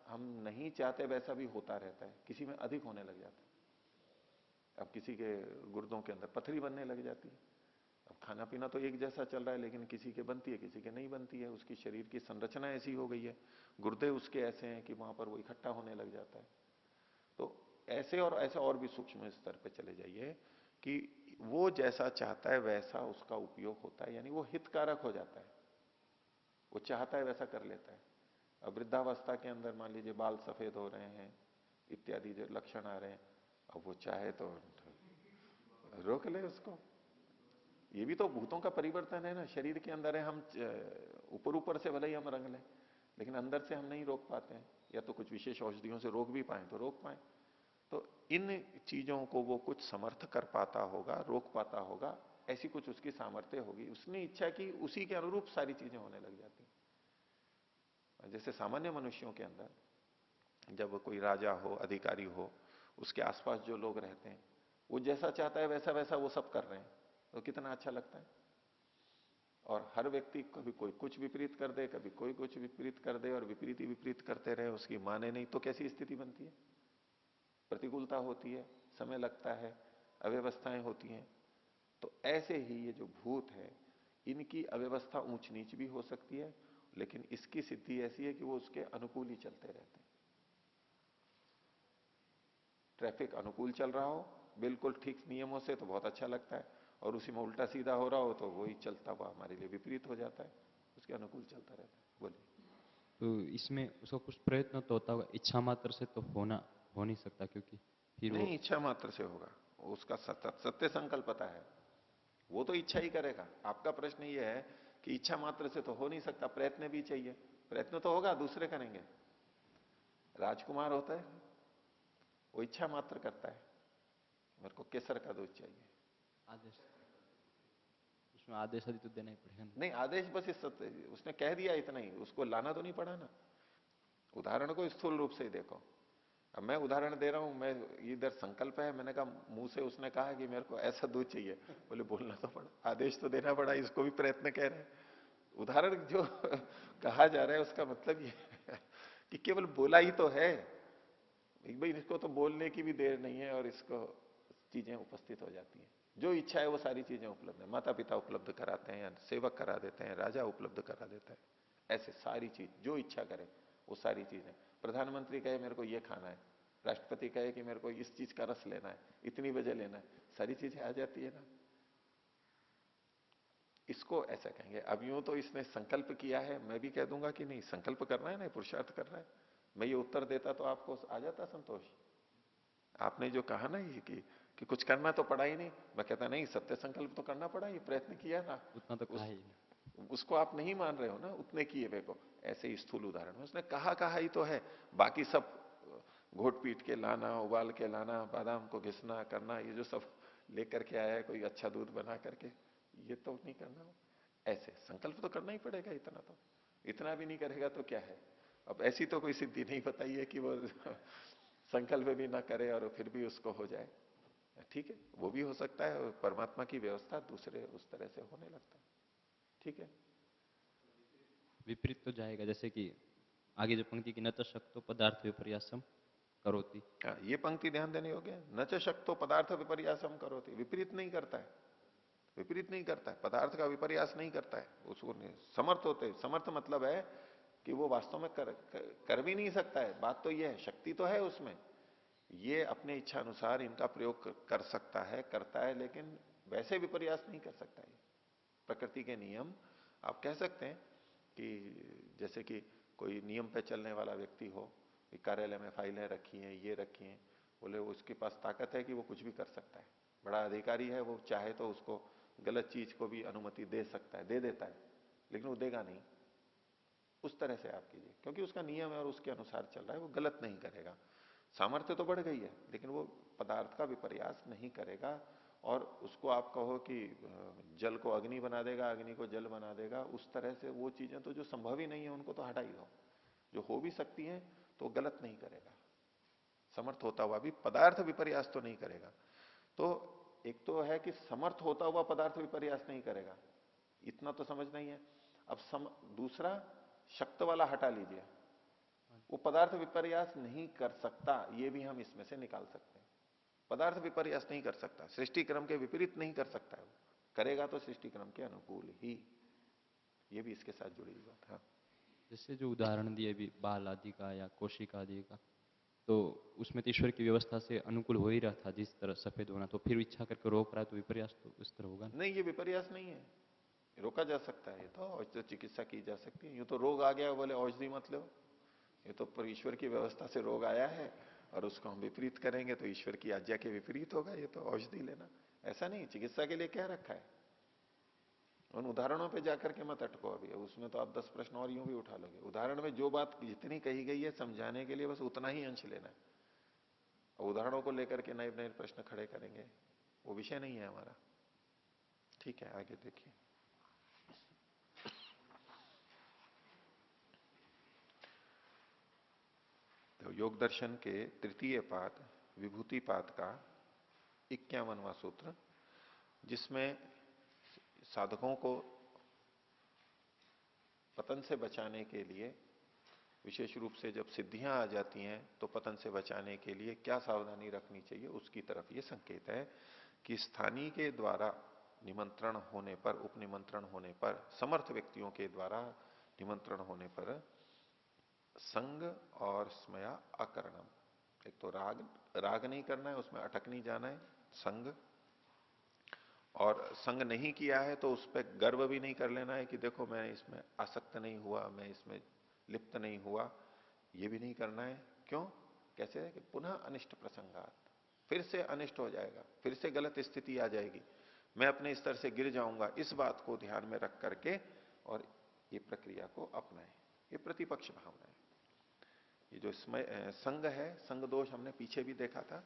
हम नहीं चाहते वैसा भी होता रहता है, किसी में अधिक होने लग जाता है। अब किसी के गुर्दों के अंदर पथरी बनने लग जाती है। अब खाना पीना तो एक जैसा चल रहा है, लेकिन किसी के बनती है, किसी के नहीं बनती है, उसकी शरीर की संरचना ऐसी हो गई है, गुर्दे उसके ऐसे हैं कि वहां पर वो इकट्ठा होने लग जाता है। तो ऐसे और ऐसे और भी सूक्ष्म स्तर पे चले जाइए कि वो जैसा चाहता है वैसा उसका उपयोग होता है, यानी वो हितकारक हो जाता है, वो चाहता है वैसा कर लेता है। अब वृद्धावस्था के अंदर मान लीजिए बाल सफेद हो रहे हैं इत्यादि जो लक्षण आ रहे हैं, अब वो चाहे तो रोक ले उसको। ये भी तो भूतों का परिवर्तन है ना, शरीर के अंदर है, हम ऊपर ऊपर से भले ही हम रंग लें, लेकिन अंदर से हम नहीं रोक पाते हैं, या तो कुछ विशेष औषधियों से रोक भी पाए तो रोक पाए। तो इन चीजों को वो कुछ समर्थ कर पाता होगा, रोक पाता होगा, ऐसी कुछ उसकी सामर्थ्य होगी। उसने इच्छा की, उसी के अनुरूप सारी चीजें होने लग जाती। जैसे सामान्य मनुष्यों के अंदर जब कोई राजा हो, अधिकारी हो, उसके आसपास जो लोग रहते हैं, वो जैसा चाहता है वैसा वैसा वो सब कर रहे हैं, तो कितना अच्छा लगता है। और हर व्यक्ति कभी कोई कुछ विपरीत कर दे, कभी कोई कुछ विपरीत कर दे, और विपरीत ही विपरीत करते रहे, उसकी माने नहीं, तो कैसी स्थिति बनती है? प्रतिकूलता होती है, समय लगता है, अव्यवस्थाएं होती हैं। तो ऐसे ही ये जो भूत है, इनकी अव्यवस्था ऊंच नीच भी हो सकती है, लेकिन इसकी सिद्धि ऐसी है कि वो उसके अनुकूल ही चलते रहते हैं। ट्रैफिक अनुकूल चल रहा हो बिल्कुल ठीक नियमों से तो बहुत अच्छा लगता है, और उसी में उल्टा सीधा हो रहा हो तो वही चलता हुआ हमारे लिए विपरीत हो जाता है, उसके अनुकूल चलता रहता है। बोलिए। तो इसमें उसका कुछ प्रयत्न तो होता होगा, इच्छा मात्र से तो हो नहीं सकता, क्योंकि फिर नहीं, इच्छा मात्र से होगा, उसका सत्य संकल्पता है, वो तो इच्छा ही करेगा। आपका प्रश्न ये है कि इच्छा मात्र से तो हो नहीं सकता, प्रयत्न भी चाहिए। प्रयत्न तो होगा, दूसरे करेंगे। राजकुमार होता है, वो इच्छा मात्र करता है, मेरे को केसर का दूध चाहिए। आदेश, उसमें आदेश आदि तो देना ही पड़ेगा ना। नहीं, आदेश बस उसने कह दिया इतना ही, उसको लाना तो नहीं पड़ा ना। उदाहरण को स्थूल रूप से ही देखो। अब मैं उदाहरण दे रहा हूं, मैं इधर संकल्प है, मैंने कहा मुंह से उसने कहा कि मेरे को ऐसा दूध चाहिए, बोले बोलना तो पड़ा, आदेश तो देना पड़ा, इसको भी प्रयत्न कह रहे हैं। उदाहरण जो कहा जा रहा है उसका मतलब ये है कि केवल बोला ही तो है भाई, इसको तो बोलने की भी देर नहीं है और इसको चीजें उपस्थित हो जाती हैं। जो इच्छा है वो सारी चीजें उपलब्ध है, माता पिता उपलब्ध कराते हैं, या सेवक करा देते हैं, राजा उपलब्ध करा देता है। ऐसे सारी चीज जो इच्छा करे वो सारी चीजें। प्रधानमंत्री कहे मेरे को ये खाना है, राष्ट्रपति कहे कि मेरे को इस चीज का रस लेना है, इतनी बजे लेना है, सारी चीजें आ जाती है ना। इसको ऐसा कहेंगे। अब यूं तो इसने संकल्प किया है, मैं भी कह दूंगा कि नहीं संकल्प कर रहा है ना, पुरुषार्थ कर रहा है। मैं ये उत्तर देता तो आपको आ जाता संतोष। आपने जो कहा ना ये कि कुछ करना तो पड़ा ही नहीं, मैं कहता नहीं सत्य संकल्प तो करना पड़ा, ये प्रयत्न किया ना। उतना तो कहा ही नहीं। उसको आप नहीं मान रहे हो ना, उतने किए वे को। ऐसे ही स्थूल उदाहरण में उसने कहा ही तो है, बाकी सब घोट पीट के लाना, उबाल के लाना, बादाम को घिसना करना, ये जो सब लेकर के आया है कोई अच्छा दूध बना करके, ये तो नहीं करना। ऐसे संकल्प तो करना ही पड़ेगा, इतना भी नहीं करेगा तो क्या है। अब ऐसी तो कोई सिद्धि नहीं बताई है कि वो संकल्प भी ना करे और फिर भी उसको हो जाए। ठीक है, वो भी हो सकता है, और परमात्मा की व्यवस्था दूसरे उस तरह से होने लगता है। ठीक है, विपरीत तो जाएगा, जैसे कि आगे जो पंक्ति की न च शक्तो पदार्थ विपर्यासम करोति। ये पंक्ति ध्यान देने योग्य है। न च शक्तो पदार्थ विपर्यासम करोति, विपरीत नहीं करता है, विपरीत नहीं करता है, पदार्थ का विपर्यास नहीं करता है। उसको समर्थ होते, समर्थ मतलब है कि वो वास्तव में कर भी नहीं सकता है। बात तो ये है, शक्ति तो है उसमें, ये अपने इच्छा अनुसार इनका प्रयोग कर सकता है, करता है, लेकिन वैसे विपर्यास नहीं कर सकता है। प्रकृति के नियम आप कह सकते हैं कि जैसे कि कोई नियम पे चलने वाला व्यक्ति हो, कार्यालय में फाइलें रखी हैं, ये रखी हैं, बोले उसके पास ताकत है कि वो कुछ भी कर सकता है, बड़ा अधिकारी है, वो चाहे तो उसको गलत चीज को भी अनुमति दे सकता है, दे देता है, लेकिन वो देगा नहीं। उस तरह से आप कीजिए, क्योंकि उसका नियम है और उसके अनुसार चल रहा है, वो गलत नहीं करेगा। सामर्थ्य तो बढ़ गई है, लेकिन वो पदार्थ का विपर्यास नहीं करेगा। और उसको आप कहो कि जल को अग्नि बना देगा, अग्नि को जल बना देगा, उस तरह से वो चीजें तो जो संभव ही नहीं है उनको तो हटा ही दो। जो हो भी सकती हैं तो गलत नहीं करेगा, समर्थ होता हुआ भी पदार्थ विपर्यास तो नहीं करेगा। तो एक तो है कि समर्थ होता हुआ पदार्थ विपर्यास नहीं करेगा, इतना तो समझना ही है। अब दूसरा शक्त वाला हटा लीजिए, वो पदार्थ विपर्यास नहीं कर सकता, ये भी हम इसमें से निकाल सकते हैं। पदार्थ विपर्यास नहीं कर सकता, सृष्टि क्रम के विपरीत नहीं कर सकता है, वो करेगा तो सृष्टि क्रम के अनुकूल ही। ये भी इसके साथ जुड़ी हुई बात। हाँ, जैसे जो उदाहरण दिए अभी बाल आदि का या कोशिका आदि का, तो उसमें तो ईश्वर की व्यवस्था से अनुकूल हो ही रहा था, जिस तरह सफेद होना, तो फिर इच्छा करके रोक रहा है, तो विपर्यास तो उस तरह होगा नहीं ये विपर्यास नहीं है, रोका जा सकता है। ये तो चिकित्सा की जा सकती है। यूं तो रोग आ गया बोले औषधि मत लो, ये तो पर ईश्वर की व्यवस्था से रोग आया है और उसको हम विपरीत करेंगे तो ईश्वर की आज्ञा के विपरीत होगा, ये तो औषधि लेना। ऐसा नहीं, चिकित्सा के लिए क्या रखा है, उन उदाहरणों पे जाकर के मत अटको अभी, उसमें तो आप 10 प्रश्न और यूं भी उठा लोगे। उदाहरण में जो बात जितनी कही गई है समझाने के लिए बस उतना ही अंश लेना है। उदाहरणों को लेकर के नए नए प्रश्न खड़े करेंगे, वो विषय नहीं है हमारा। ठीक है, आगे देखिए। तो योग दर्शन के तृतीय पाद विभूति पाद का 51वां सूत्र, जिसमें साधकों को पतन से बचाने के लिए, विशेष रूप से जब सिद्धियां आ जाती हैं तो पतन से बचाने के लिए क्या सावधानी रखनी चाहिए, उसकी तरफ ये संकेत है कि स्थानीय के द्वारा निमंत्रण होने पर, उपनिमंत्रण होने पर, समर्थ व्यक्तियों के द्वारा निमंत्रण होने पर संग और स्मया अकरणम। एक तो राग नहीं करना है, उसमें अटक नहीं जाना है, संग। और संग नहीं किया है तो उस पर गर्व भी नहीं कर लेना है कि देखो मैं इसमें आसक्त नहीं हुआ, मैं इसमें लिप्त नहीं हुआ, ये भी नहीं करना है। क्यों? कैसे है कि पुनः अनिष्ट प्रसंगात, फिर से अनिष्ट हो जाएगा, फिर से गलत स्थिति आ जाएगी, मैं अपने स्तर से गिर जाऊंगा। इस बात को ध्यान में रख करके और ये प्रक्रिया को अपनाएं। ये प्रतिपक्ष भावना है। ये जो संग है, संग दोष हमने पीछे भी देखा था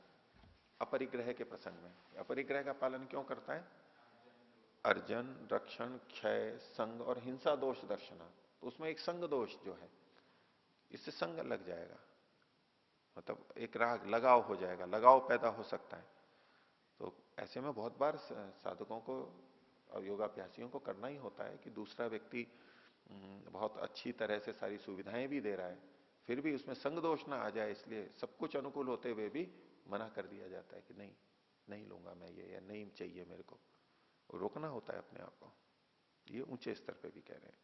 अपरिग्रह के प्रसंग में। अपरिग्रह का पालन क्यों करता है? अर्जन, रक्षण, क्षय, संग और हिंसा दोष दर्शना। तो उसमें एक संग दोष जो है, इससे संग लग जाएगा, मतलब एक राग, लगाव हो जाएगा, लगाव पैदा हो सकता है। तो ऐसे में बहुत बार साधकों को और योगाभ्यासियों को करना ही होता है कि दूसरा व्यक्ति बहुत अच्छी तरह से सारी सुविधाएं भी दे रहा है, फिर भी उसमें संग दोष ना आ जाए, इसलिए सब कुछ अनुकूल होते हुए भी मना कर दिया जाता है कि नहीं, नहीं लूंगा मैं ये, या नहीं चाहिए मेरे को। रोकना होता है अपने आप को। ये ऊंचे स्तर पे भी कह रहे हैं।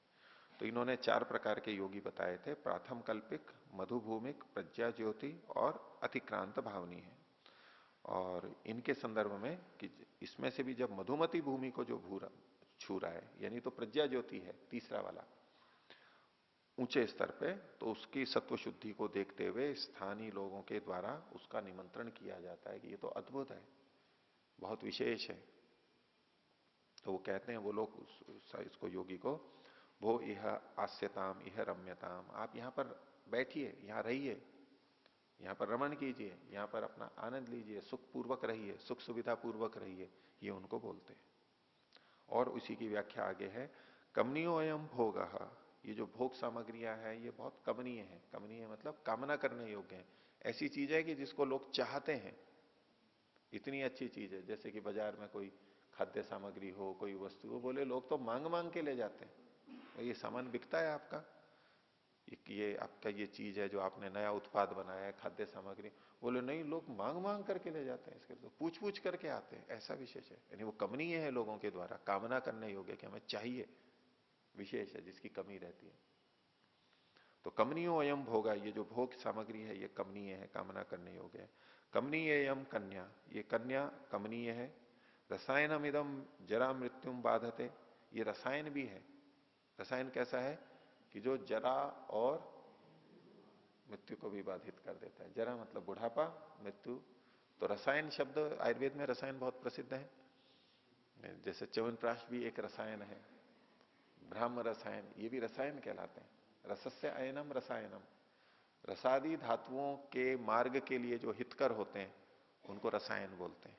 तो इन्होंने 4 प्रकार के योगी बताए थे, प्राथम कल्पिक, मधुभूमिक, प्रज्ञा ज्योति और अतिक्रांत भावनी है। और इनके संदर्भ में कि इसमें से भी जब मधुमती भूमि को जो छू रहा है, यानी तो प्रज्ञा ज्योति है तीसरा वाला ऊंचे स्तर पे, तो उसकी सत्व शुद्धि को देखते हुए स्थानीय लोगों के द्वारा उसका निमंत्रण किया जाता है कि ये तो अद्भुत है, बहुत विशेष है। तो वो कहते हैं वो लोग इसको योगी को, वो यह आस्यताम, यह रम्यताम, आप यहां पर बैठिए, यहां रहिए, यहां पर रमण कीजिए, यहां पर अपना आनंद लीजिए, सुख पूर्वक रहिए, सुख सुविधा पूर्वक रहिए, ये उनको बोलते हैं। और उसी की व्याख्या आगे है, कमनीयो अयम भोग, ये जो भोग सामग्रियां हैं ये बहुत कमनीय है। कमनीय मतलब कामना करने योग्य है, ऐसी चीज है कि जिसको लोग चाहते हैं, इतनी अच्छी चीज है। जैसे कि बाजार में कोई खाद्य सामग्री हो, कोई वस्तु हो, बोले लोग तो मांग मांग के ले जाते हैं, ये सामान बिकता है आपका, ये आपका ये चीज है जो आपने नया उत्पाद बनाया है, खाद्य सामग्री, बोले नहीं, लोग मांग मांग करके ले जाते हैं, इसके तो पूछ पूछ करके आते हैं, ऐसा विशेष है। यानी वो कमनीय है, लोगों के द्वारा कामना करने योग्य, कि हमें चाहिए, विशेष है, जिसकी कमी रहती है। तो कमनीयो अयम भोगा, ये जो भोग सामग्री है ये कमनीय है, कामना करने योग्य है। कमनीय एयम कन्या, ये कन्या कमनीय है। रसायनम इदम जरा मृत्युम बाधते, ये रसायन भी है। रसायन कैसा है कि जो जरा और मृत्यु को भी बाधित कर देता है। जरा मतलब बुढ़ापा, मृत्यु। तो रसायन शब्द आयुर्वेद में रसायन बहुत प्रसिद्ध है। जैसे च्यवनप्राश भी एक रसायन है, ब्राह्म रसायन, ये भी रसायन कहलाते हैं। रसस्य अयनम रसायनम, रसादी धातुओं के मार्ग के लिए जो हितकर होते हैं उनको रसायन बोलते हैं।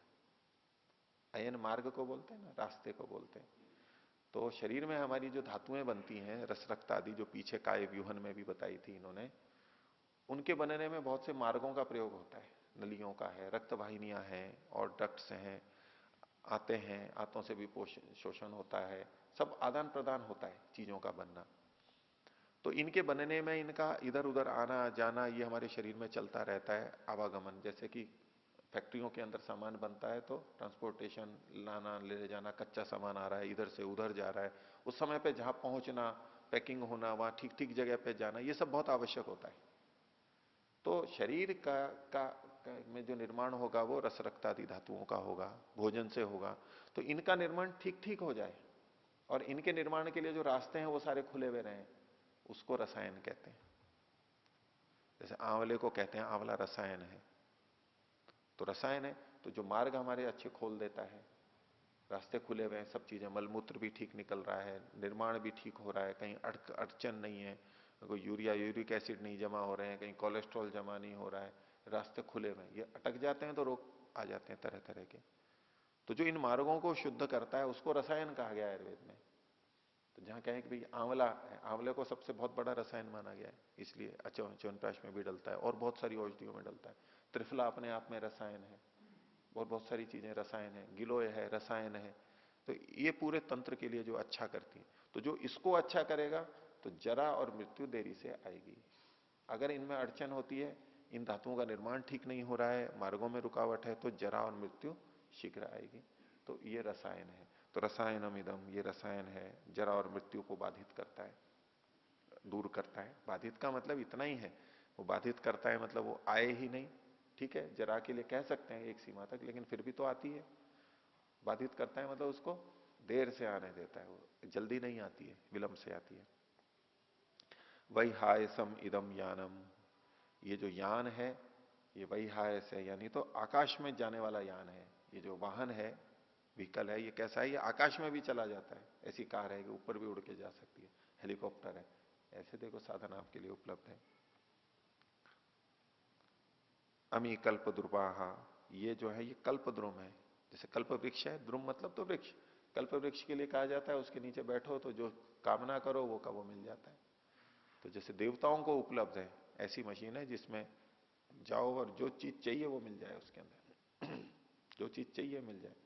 अयन मार्ग को बोलते हैं ना, रास्ते को बोलते हैं। तो शरीर में हमारी जो धातुएं बनती हैं, रस रक्त आदि, जो पीछे काय व्यूहन में भी बताई थी इन्होंने, उनके बनने में बहुत से मार्गों का प्रयोग होता है। नलियों का है, रक्त वाहिनियां हैं और डक्ट्स हैं, आते हैं, आंतों से भी शोषण होता है, सब आदान प्रदान होता है चीजों का बनना। तो इनके बनने में इनका इधर उधर आना जाना ये हमारे शरीर में चलता रहता है, आवागमन। जैसे कि फैक्ट्रियों के अंदर सामान बनता है तो ट्रांसपोर्टेशन, लाना ले जाना, कच्चा सामान आ रहा है, इधर से उधर जा रहा है, उस समय पे जहां पहुंचना, पैकिंग होना, वहां ठीक ठीक जगह पे जाना, ये सब बहुत आवश्यक होता है। तो शरीर का में जो निर्माण होगा वो रस रक्त आदि धातुओं का होगा, भोजन से होगा। तो इनका निर्माण ठीक ठीक हो जाए और इनके निर्माण के लिए जो रास्ते हैं वो सारे खुले हुए रहें, उसको रसायन कहते हैं। जैसे आंवले को कहते हैं आंवला रसायन है, तो रसायन है, तो जो मार्ग हमारे अच्छे खोल देता है, रास्ते खुले हुए हैं, सब चीजें, मलमूत्र भी ठीक निकल रहा है, निर्माण भी ठीक हो रहा है, कहीं अड़चन नहीं है, कोई यूरिया यूरिक एसिड नहीं जमा हो रहे हैं, कहीं कोलेस्ट्रॉल जमा नहीं हो रहा है, रास्ते खुले हुए हैं। ये अटक जाते हैं तो रोग आ जाते हैं तरह तरह के। तो जो इन मार्गों को शुद्ध करता है उसको रसायन कहा गया है आयुर्वेद में। तो जहां कहें कि भाई आंवला है, आंवले को सबसे बहुत बड़ा रसायन माना गया है, इसलिए च्यवनप्राश में भी डलता है और बहुत सारी औषधियों में डलता है। त्रिफला अपने आप में रसायन है, बहुत बहुत सारी चीजें रसायन है, गिलोय है रसायन है। तो ये पूरे तंत्र के लिए जो अच्छा करती है, तो जो इसको अच्छा करेगा तो जरा और मृत्यु देरी से आएगी। अगर इनमें अड़चन होती है, इन धातुओं का निर्माण ठीक नहीं हो रहा है, मार्गों में रुकावट है, तो जरा और मृत्यु शीघ्र आएगी। तो ये रसायन है। तो रसायनम इदम, ये रसायन है, जरा और मृत्यु को बाधित करता है, दूर करता है। बाधित का मतलब इतना ही है, वो बाधित करता है मतलब वो आए ही नहीं। ठीक है, जरा के लिए कह सकते हैं एक सीमा तक, लेकिन फिर भी तो आती है। बाधित करता है मतलब उसको देर से आने देता है, वो जल्दी नहीं आती है, विलंब से आती है। वही हायसम इदम यानम, ये जो यान है ये वही हायस है, यानी तो आकाश में जाने वाला यान है। ये जो वाहन है, व्हीकल है, ये कैसा है, ये आकाश में भी चला जाता है। ऐसी कार है कि ऊपर भी उड़ के जा सकती है, हेलीकॉप्टर है, ऐसे देखो साधन आपके लिए उपलब्ध है। अमी कल्प द्रुवाहा, ये जो है ये कल्प द्रुम है। जैसे कल्प वृक्ष है, द्रुम मतलब तो वृक्ष, कल्प वृक्ष के लिए कहा जाता है उसके नीचे बैठो तो जो कामना करो वो का वो मिल जाता है। तो जैसे देवताओं को उपलब्ध है, ऐसी मशीन है जिसमें जाओ और जो चीज चाहिए वो मिल जाए उसके अंदर जो चीज चाहिए मिल जाए।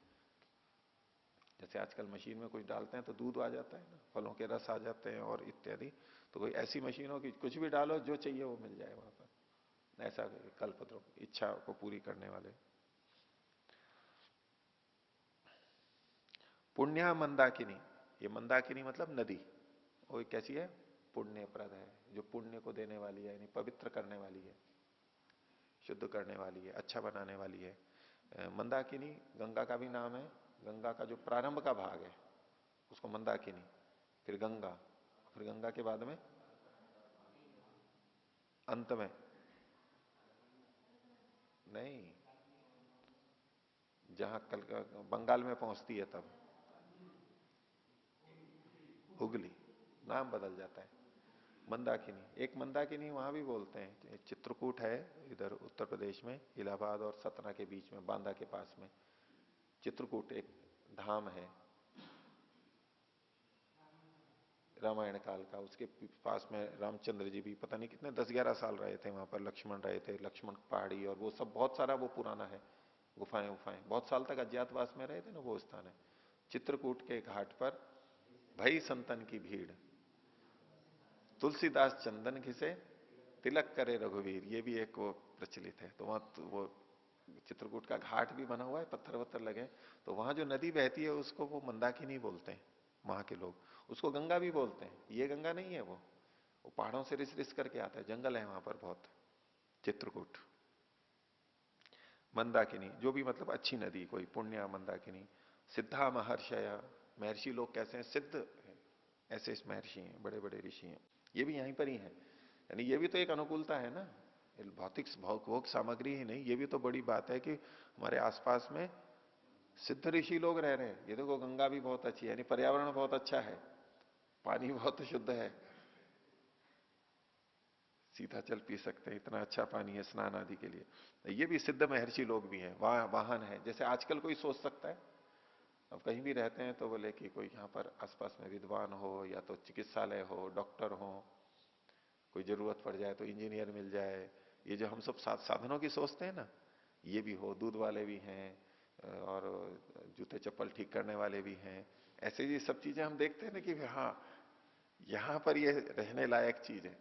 जैसे आजकल मशीन में कुछ डालते हैं तो दूध आ जाता है ना, फलों के रस आ जाते हैं और इत्यादि। तो कोई ऐसी मशीन हो कि कुछ भी डालो जो चाहिए वो मिल जाए वहां पर। ऐसा कल्पद्रुम, इच्छा को पूरी करने वाले। पुण्य मंदाकिनी, ये मंदाकिनी मतलब नदी, वो कैसी है, पुण्यप्रद है, जो पुण्य को देने वाली है, यानी पवित्र करने वाली है, शुद्ध करने वाली है, अच्छा बनाने वाली है। मंदाकिनी गंगा का भी नाम है। गंगा का जो प्रारंभ का भाग है उसको मंदाकिनी, फिर गंगा, फिर गंगा के बाद में अंत में नहीं, जहां कल बंगाल में पहुंचती है तब हुगली, नाम बदल जाता है। मंदाकिनी, एक मंदाकिनी वहां भी बोलते हैं, चित्रकूट है इधर उत्तर प्रदेश में, इलाहाबाद और सतना के बीच में, बांदा के पास में चित्रकूट एक धाम है, रामायण काल का। उसके पास में रामचंद्र जी भी पता नहीं कितने 10-11 साल रहे थे वहां पर, लक्ष्मण रहे थे, लक्ष्मण पहाड़ी और वो सब बहुत सारा वो पुराना है, गुफाएं उफाएं, बहुत साल तक अज्ञातवास में रहे थे ना, वो स्थान है। चित्रकूट के घाट पर भई संतन की भीड़, तुलसीदास चंदन घिसे, तिलक करे रघुवीर, ये भी एक वो प्रचलित है। तो वहां तो वो चित्रकूट का घाट भी बना हुआ है, पत्थर वत्थर लगे। तो वहां जो नदी बहती है उसको वो मंदाकिनी बोलते हैं वहां के लोग, उसको गंगा भी बोलते हैं। ये गंगा नहीं है, वो पहाड़ों से रिस रिस करके आता है, जंगल है वहां पर बहुत। चित्रकूट मंदाकिनी, जो भी मतलब अच्छी नदी, कोई पुण्य मंदाकिनी। सिद्धा महर्षया, महर्षि लोग कैसे हैं, सिद्ध हैं, ऐसे इस महर्षि हैं, बड़े बड़े ऋषि हैं, ये भी यहीं पर ही है। यानी ये भी तो एक अनुकूलता है ना, भौतिक भोग सामग्री ही नहीं, ये भी तो बड़ी बात है कि हमारे आसपास में सिद्ध ऋषि लोग रह रहे हैं। ये देखो गंगा भी बहुत अच्छी है, यानी पर्यावरण बहुत अच्छा है, पानी बहुत शुद्ध है, सीधा चल पी सकते हैं, इतना अच्छा पानी है स्नान आदि के लिए। ये भी सिद्ध महर्षि लोग भी हैं, वाहन है। जैसे आजकल कोई सोच सकता है, अब कहीं भी रहते हैं तो बोले कि कोई यहाँ पर आसपास में विद्वान हो, या तो चिकित्सालय हो, डॉक्टर हो, कोई जरूरत पड़ जाए तो इंजीनियर मिल जाए। ये जो हम सब साधनों की सोचते हैं ना, ये भी हो, दूध वाले भी हैं और जूते चप्पल ठीक करने वाले भी हैं। ऐसे ये सब चीजें हम देखते हैं ना कि हाँ यहां पर ये रहने लायक चीज है,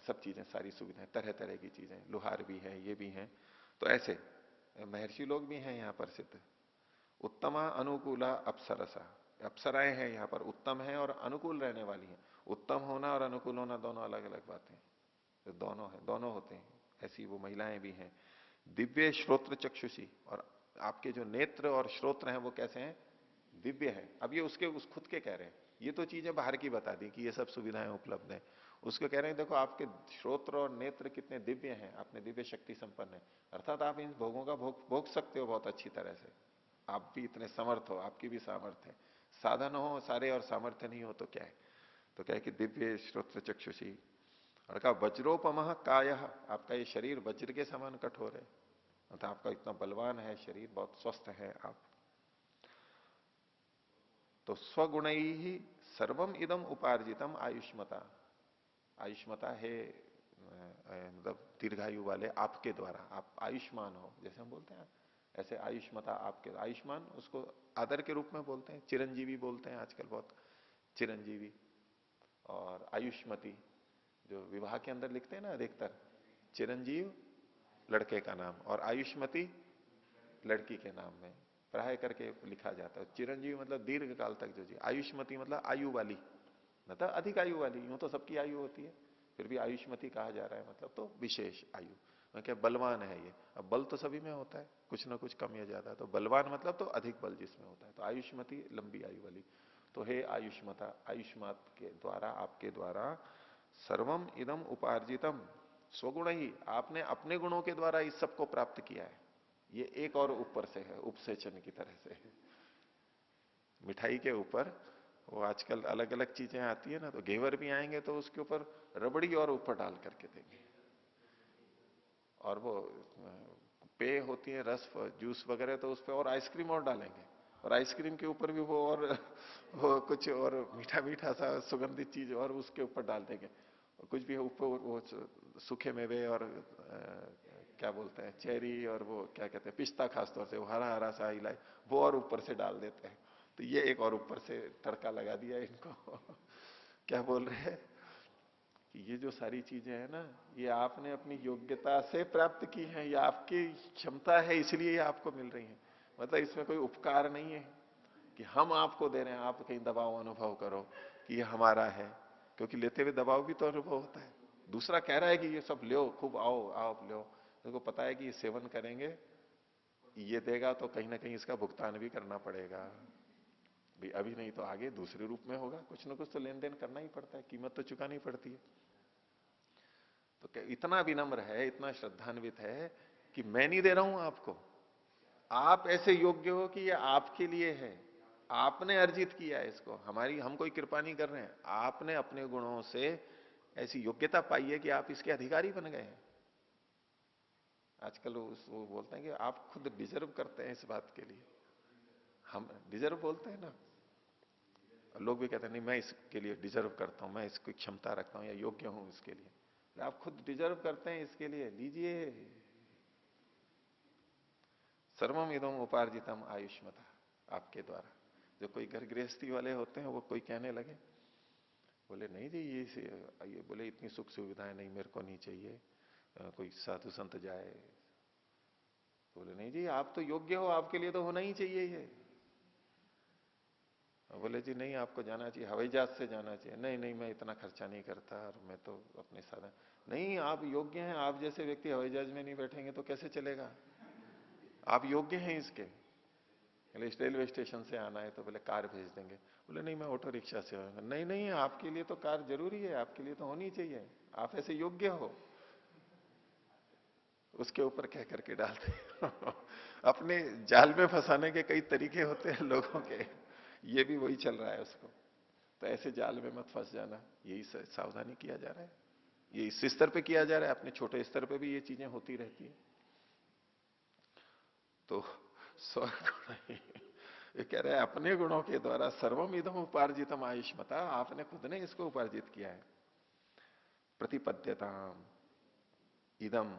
सब चीजें, सारी सुविधाएं, तरह तरह की चीजें, लोहार भी है, ये भी हैं। तो ऐसे महर्षि लोग भी हैं यहाँ पर सिद्ध। उत्तमा अनुकूला अप्सरसा, अप्सराएं हैं यहाँ पर, उत्तम है और अनुकूल रहने वाली हैं। उत्तम होना और अनुकूल होना दोनों अलग अलग बातें, तो दोनों है, दोनों होते हैं। ऐसी वो महिलाएं भी हैं। दिव्य श्रोत्र चक्षुषी, और आपके जो नेत्र और श्रोत्र हैं वो कैसे हैं, दिव्य है। अब ये उसके उस खुद के कह रहे हैं, ये तो चीजें बाहर की बता दी कि ये सब सुविधाएं उपलब्ध हैं। उसको कह रहे हैं देखो आपके श्रोत्र और नेत्र कितने दिव्य हैं, आपने दिव्य शक्ति संपन्न है, अर्थात आप इन भोगों का भोग सकते हो बहुत अच्छी तरह से। आप भी इतने समर्थ हो, आपकी भी सामर्थ्य है, साधन हो सारे और सामर्थ्य नहीं हो तो क्या है? तो क्या है कि दिव्य श्रोत्र चक्षुषी, और कहा वज्रोपमः कायः, आपका ये शरीर वज्र के समान कठोर है, मतलब आपका इतना बलवान है शरीर, बहुत स्वस्थ है आप। तो स्वगुण ही सर्वम इदम उपार्जितम आयुष्मता, आयुष्मता है मतलब दीर्घायु वाले आपके द्वारा, आप आयुष्मान हो जैसे हम बोलते हैं, ऐसे आयुष्मता आपके, आयुष्मान उसको आदर के रूप में बोलते हैं, चिरंजीवी बोलते हैं आजकल बहुत, चिरंजीवी और आयुष्मती, जो विवाह के अंदर लिखते हैं ना अधिकतर, चिरंजीव लड़के का नाम और आयुष्मती लड़की के नाम में प्राय करके लिखा जाता है। चिरंजीवी मतलब दीर्घ काल तक जो जी, आयुष्मती मतलब आयु वाली, मतलब अधिक आयु वाली, यूं तो सबकी आयु होती है, फिर भी आयुष्मती कहा जा रहा है, मतलब तो विशेष आयु, क्या बलवान है ये। अब बल तो सभी में होता है, कुछ ना कुछ कम या ज्यादा, तो बलवान मतलब तो अधिक बल जिसमें होता है, तो आयुष्मती लंबी आयु वाली। तो हे आयुष्मता, आयुष्मत के द्वारा, आपके द्वारा सर्वम इदम उपार्जितम, स्वगुण ही, आपने अपने गुणों के द्वारा इस सबको प्राप्त किया है। ये एक और ऊपर से है, उपसेचन की तरह से है। मिठाई के ऊपर वो आजकल अलग अलग चीजें आती है ना, तो घेवर भी आएंगे तो उसके ऊपर रबड़ी और ऊपर डाल करके देंगे, और वो पेय होती है रस जूस वगैरह, तो उस पर और आइसक्रीम और डालेंगे, और आइसक्रीम के ऊपर भी वो और वो कुछ और मीठा मीठा सा सुगंधित चीज और उसके ऊपर डाल देंगे, और कुछ भी ऊपर वो सूखे मेवे और क्या बोलते हैं चेरी, और वो क्या कहते हैं पिस्ता, खासतौर से वो हरा हरा सा इलाय, वो और ऊपर से डाल देते हैं। तो ये एक और ऊपर से तड़का लगा दिया इनको क्या बोल रहे हैं कि ये जो सारी चीजें हैं ना, ये आपने अपनी योग्यता से प्राप्त की हैं, ये आपकी क्षमता है इसलिए ये आपको मिल रही हैं, मतलब इसमें कोई उपकार नहीं है कि हम आपको दे रहे हैं, आप कहीं दबाव अनुभव करो कि ये हमारा है, क्योंकि लेते हुए दबाव भी तो अनुभव होता है। दूसरा कह रहा है कि ये सब लो, खूब आओ आओ लो, उसको पता है कि ये सेवन करेंगे ये देगा तो कहीं ना कहीं इसका भुगतान भी करना पड़ेगा भाई, अभी नहीं तो आगे दूसरे रूप में होगा, कुछ ना कुछ तो लेन देन करना ही पड़ता है, कीमत तो चुकानी पड़ती है। तो इतना विनम्र है, इतना श्रद्धान्वित है कि मैं नहीं दे रहा हूं आपको, आप ऐसे योग्य हो कि ये आपके लिए है, आपने अर्जित किया है इसको, हमारी हम कोई कृपा नहीं कर रहे हैं, आपने अपने गुणों से ऐसी योग्यता पाई है कि आप इसके अधिकारी बन गए हैं। आजकल वो बोलते हैं कि आप खुद डिजर्व करते हैं इस बात के लिए, हम डिजर्व बोलते हैं ना, लोग भी कहते हैं नहीं मैं इसके लिए डिजर्व करता हूं, मैं इसकी क्षमता रखता हूं या योग्य हूं इसके लिए, आप खुद डिजर्व करते हैं इसके लिए, लीजिए। सर्वम इदम उपार्जितम आयुष्मता, आपके द्वारा। जो कोई घर गृहस्थी वाले होते हैं वो कोई कहने लगे, बोले नहीं जी ये बोले इतनी सुख सुविधाएं नहीं मेरे को नहीं चाहिए, कोई साधु संत जाए, तो बोले नहीं जी आप तो योग्य हो, आपके लिए तो होना ही चाहिए ये। बोले जी नहीं आपको जाना चाहिए, हवाई जहाज से जाना चाहिए, नहीं नहीं मैं इतना खर्चा नहीं करता और मैं तो अपने साधन, नहीं आप योग्य हैं, आप जैसे व्यक्ति हवाई जहाज में नहीं बैठेंगे तो कैसे चलेगा, आप योग्य हैं इसके। बोले रेलवे स्टेशन से आना है तो बोले कार भेज देंगे, बोले नहीं मैं ऑटो रिक्शा से आऊंगा, नहीं नहीं आपके लिए तो कार जरूरी है, आपके लिए तो होनी चाहिए, आप ऐसे योग्य हो, उसके ऊपर कह करके डालते अपने जाल में फंसाने के कई तरीके होते हैं लोगों के, ये भी वही चल रहा है उसको, तो ऐसे जाल में मत फंस जाना, यही सावधानी किया जा रहा है, ये इस स्तर पे किया जा रहा है, अपने छोटे स्तर पे भी ये चीजें होती रहती है। तो स्वगुण ये कह रहे हैं अपने गुणों के द्वारा सर्वम इदम उपार्जितम आयुष्मता, आपने खुद ने इसको उपार्जित किया है। प्रतिपद्यता इदम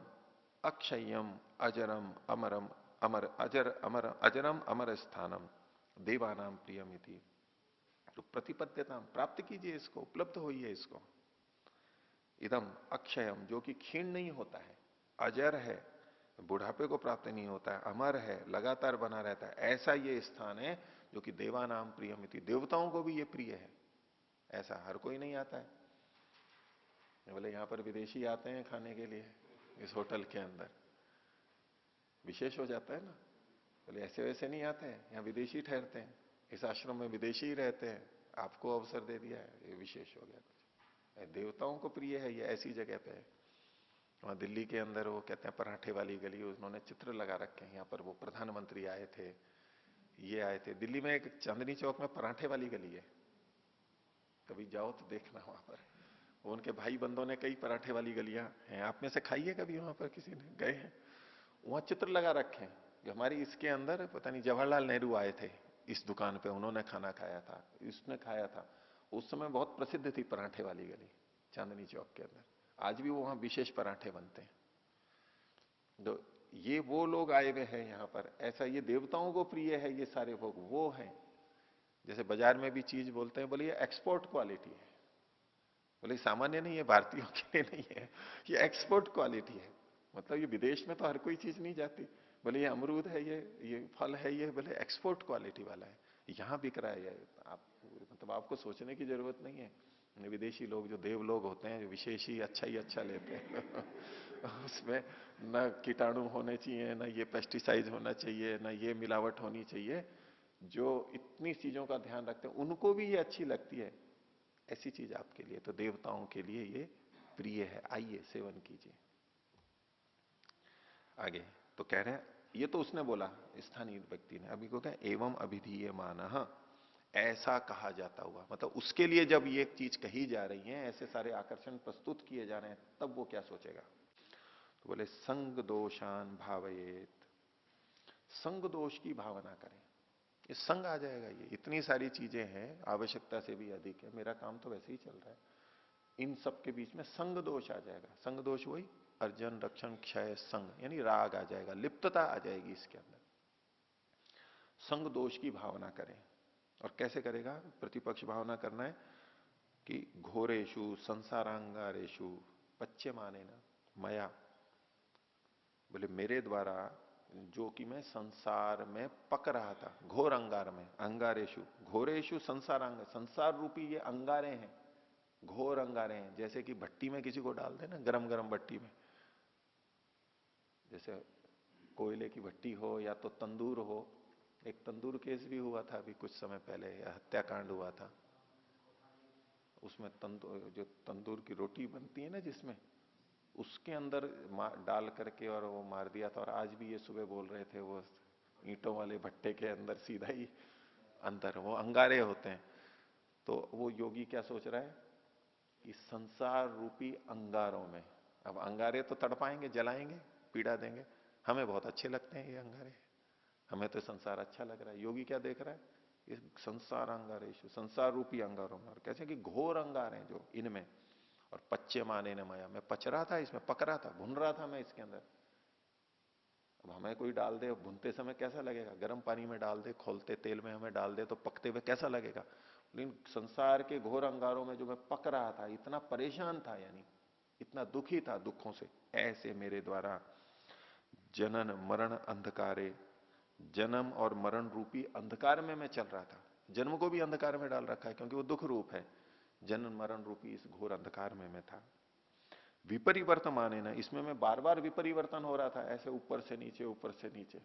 अक्षयम अजरम अमरम अमर अजर अमर अजरम अमर स्थानम देवानाम प्रियम इति, तो प्रतिपद्यता प्राप्त कीजिए इसको, उपलब्ध होइए इसको। इदम अक्षयम जो कि क्षीण नहीं होता है, अजर है, बुढ़ापे को प्राप्त नहीं होता है, अमर है, लगातार बना रहता है, ऐसा ये स्थान है जो कि देवानाम प्रियमिति, देवताओं को भी ये प्रिय है, ऐसा हर कोई नहीं आता है। बोले यहां पर विदेशी आते हैं खाने के लिए इस होटल के अंदर, विशेष हो जाता है ना, बोले ऐसे वैसे नहीं आते हैं, यहाँ विदेशी ठहरते हैं, इस आश्रम में विदेशी ही रहते हैं, आपको अवसर दे दिया है, ये विशेष हो गया कुछ, देवताओं को प्रिय है, ये ऐसी जगह पे है। वहां दिल्ली के अंदर वो कहते हैं पराठे वाली गली, उन्होंने चित्र लगा रखे हैं, यहाँ पर वो प्रधानमंत्री आए थे ये आए थे दिल्ली में, एक चांदनी चौक में पराठे वाली गली है, कभी जाओ तो देखना वहां पर। वो उनके भाई बंधुओं ने कई पराठे वाली गलियां हैं, आप में से खाइए कभी वहां पर, किसी ने गए हैं? वहां चित्र लगा रखे हैं कि हमारी इसके अंदर पता नहीं जवाहरलाल नेहरू आए थे इस दुकान पे, उन्होंने खाना खाया था, इसने खाया था। उस समय बहुत प्रसिद्ध थी पराठे वाली गली चांदनी चौक के अंदर। आज भी वहां विशेष पराठे बनते हैं। तो ये वो लोग आए हुए हैं यहाँ पर, ऐसा ये देवताओं को प्रिय है ये सारे भोग, वो हैं। जैसे बाजार में भी चीज बोलते हैं, बोले ये एक्सपोर्ट क्वालिटी है, बोले सामान्य नहीं है, भारतीयों के लिए नहीं है, ये एक्सपोर्ट क्वालिटी है। मतलब ये विदेश में तो हर कोई चीज नहीं जाती। बोले ये अमरूद है, ये फल है, ये बोले एक्सपोर्ट क्वालिटी वाला है, यहाँ बिक रहा है। आप मतलब आपको सोचने की जरूरत नहीं है। विदेशी लोग जो देव लोग होते हैं, जो विशेष ही अच्छा लेते हैं उसमें न कीटाणु होने चाहिए, न ये पेस्टिसाइड होना चाहिए, न ये मिलावट होनी चाहिए। जो इतनी चीजों का ध्यान रखते हैं उनको भी ये अच्छी लगती है, ऐसी चीज आपके लिए, तो देवताओं के लिए ये प्रिय है, आइए सेवन कीजिए। आगे तो कह रहे हैं, ये तो उसने बोला स्थानीय व्यक्ति ने, अभी को क्या एवं अभिधीय मानः, ऐसा कहा जाता हुआ, मतलब उसके लिए जब ये चीज कही जा रही है, ऐसे सारे आकर्षण प्रस्तुत किए जा रहे हैं, तब वो क्या सोचेगा? तो बोले संग दोषान भावयेत, संग दोष की भावना करें। ये संग आ जाएगा, ये इतनी सारी चीजें हैं, आवश्यकता से भी अधिक है, मेरा काम तो वैसे ही चल रहा है, इन सब के बीच में संग दोष आ जाएगा। संग दोष वही अर्जन रक्षण क्षय संग, यानी राग आ जाएगा, लिप्तता आ जाएगी इसके अंदर। संग दोष की भावना करें। और कैसे करेगा? प्रतिपक्ष भावना करना है कि घोरेशु संसारांगारेशु पच्चे माने ना मया, बोले मेरे द्वारा जो कि मैं संसार में पक रहा था, घोर अंगार में, अंगारेशु घोरेशु संसारांग, संसार रूपी ये अंगारे हैं, घोर अंगारे हैं। जैसे कि भट्टी में किसी को डाल देना, गरम गरम भट्टी में, जैसे कोयले की भट्टी हो या तो तंदूर हो। एक तंदूर केस भी हुआ था अभी कुछ समय पहले, या हत्याकांड हुआ था, उसमें जो तंदूर की रोटी बनती है ना जिसमें, उसके अंदर डाल करके और वो मार दिया था। और आज भी ये सुबह बोल रहे थे, वो ईंटों वाले भट्टे के अंदर सीधा ही अंदर वो अंगारे होते हैं। तो वो योगी क्या सोच रहा है कि संसार रूपी अंगारों में, अब अंगारे तो तड़पाएंगे, जलाएंगे, पीड़ा देंगे, हमें बहुत अच्छे लगते हैं ये अंगारे, हमें तो संसार अच्छा लग रहा है। योगी क्या देख रहा है? इस संसार अंगारेशु, संसार रूपी अंगारों में, और कैसे कि घोर अंगार हैं जो इनमें, और पच्चे माने न माया, मैं पच रहा था इसमें, पक रहा था, भुन रहा था मैं इसके अंदर। अब हमें कोई डाल दे, भुनते समय कैसा लगेगा? गर्म पानी में डाल दे, खोलते तेल में हमें डाल दे तो पकते हुए कैसा लगेगा? लेकिन संसार के घोर अंगारों में जो मैं पक रहा था, इतना परेशान था, यानी इतना दुखी था दुखों से, ऐसे मेरे द्वारा जनन मरण अंधकारे, जन्म और मरण रूपी अंधकार में मैं चल रहा था। जन्म को भी अंधकार में डाल रखा है क्योंकि वो दुख रूप है। जनन मरण रूपी इस घोर अंधकार में मैं था। विपरिवर्तन है ना, इसमें मैं बार बार विपरिवर्तन हो रहा था, ऐसे ऊपर से नीचे, ऊपर से नीचे।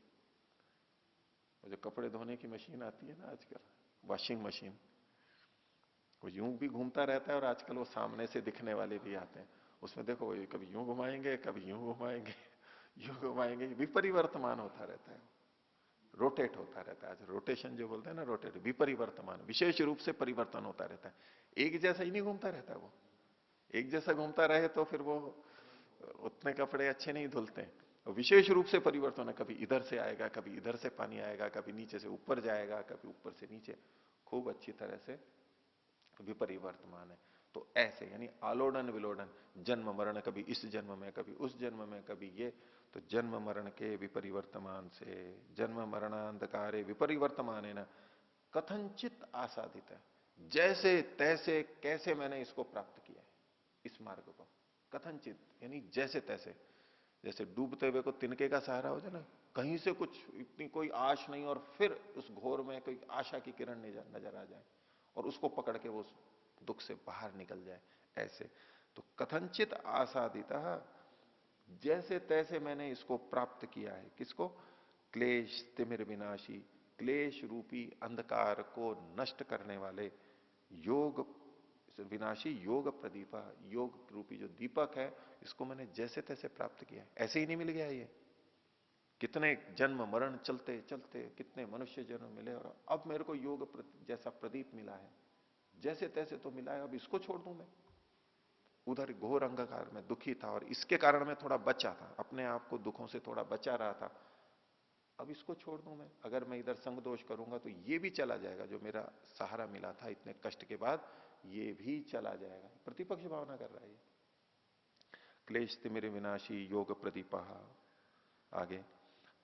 जो कपड़े धोने की मशीन आती है ना आजकल, वॉशिंग मशीन, वो यूं भी घूमता रहता है, और आजकल वो सामने से दिखने वाले भी आते हैं। उसमें देखो कभी यूं घुमाएंगे, कभी यूं घुमाएंगे, यूं घुमाएंगे, विपरिवर्तमान होता रहता है, रोटेट होता रहता है। आज रोटेशन जो बोलते हैं ना, रोटेट, विपरिवर्तमान, विशेष रूप से परिवर्तन होता रहता है। एक जैसा ही नहीं घूमता रहता है वो। एक जैसा घूमता रहे तो फिर वो उतने कपड़े अच्छे नहीं धुलते हैं। विशेष रूप से परिवर्तन है, कभी इधर से आएगा, कभी इधर से पानी आएगा, कभी नीचे से ऊपर जाएगा, कभी ऊपर से नीचे, खूब अच्छी तरह से विपरिवर्तमान है। तो ऐसे यानी आलोडन विलोडन, जन्म मरण, कभी इस जन्म में, कभी उस जन्म में, कभी ये, तो जन्म मरण के विपरिवर्तमान से, जन्म मरणांधकारे विपरिवर्तमान है ना, कथनचित आसादित है, जैसे तैसे कैसे मैंने इसको प्राप्त किया है, इस मार्ग को। कथनचित यानी जैसे तैसे, जैसे डूबते हुए को तिनके का सहारा हो जाए ना, कहीं से कुछ इतनी कोई आश नहीं, और फिर उस घोर में कोई आशा की किरण नजर आ जाए, और उसको पकड़ के वो दुख से बाहर निकल जाए, ऐसे। तो कथनचित आसादिता, जैसे तैसे मैंने इसको प्राप्त किया है। किसको? क्लेश तिमिर विनाशी, क्लेश रूपी अंधकार को नष्ट करने वाले, योग विनाशी योग प्रदीपा, योग रूपी जो दीपक है, इसको मैंने जैसे तैसे प्राप्त किया है। ऐसे ही नहीं मिल गया ये, कितने जन्म मरण चलते चलते कितने मनुष्य जन्म मिले, और अब मेरे को योग जैसा प्रदीप मिला है, जैसे तैसे तो मिला है, अब इसको छोड़ दूं मैं? उधर घोर अंधकार में दुखी था और इसके कारण मैं थोड़ा बचा था, अपने आप को दुखों से थोड़ा बचा रहा था, अब इसको छोड़ दूं मैं? अगर मैं इधर संग दोष करूंगा तो ये भी चला जाएगा, जो मेरा सहारा मिला था इतने कष्ट के बाद, ये भी चला जाएगा। प्रतिपक्ष भावना कर रहा है ये। क्लेश तिमिर विनाशी योग प्रदीपा। आगे,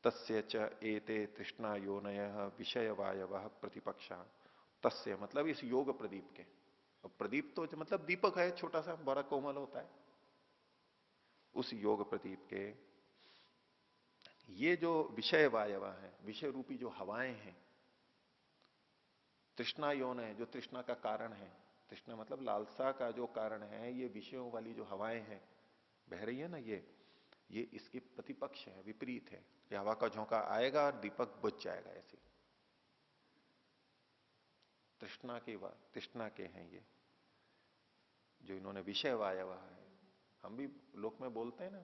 तस्य च एते तृष्णा योनय विषय वायव प्रतिपक्षा। तस्य मतलब इस योग प्रदीप के, और प्रदीप तो मतलब दीपक है, छोटा सा बड़ा कोमल होता है, उस योग प्रदीप के ये जो विषय वायवा है, विषय रूपी जो हवाएं हैं, तृष्णा योन है, जो तृष्णा का कारण है, तृष्णा मतलब लालसा का जो कारण है, ये विषयों वाली जो हवाएं हैं बह रही है ना, ये इसके प्रतिपक्ष है, विपरीत है। ये हवा का झोंका आएगा और दीपक बुझ जाएगा, ऐसे तृष्णा के हैं ये, जो इन्होंने विषय वायवा है। हम भी लोक में बोलते हैं ना,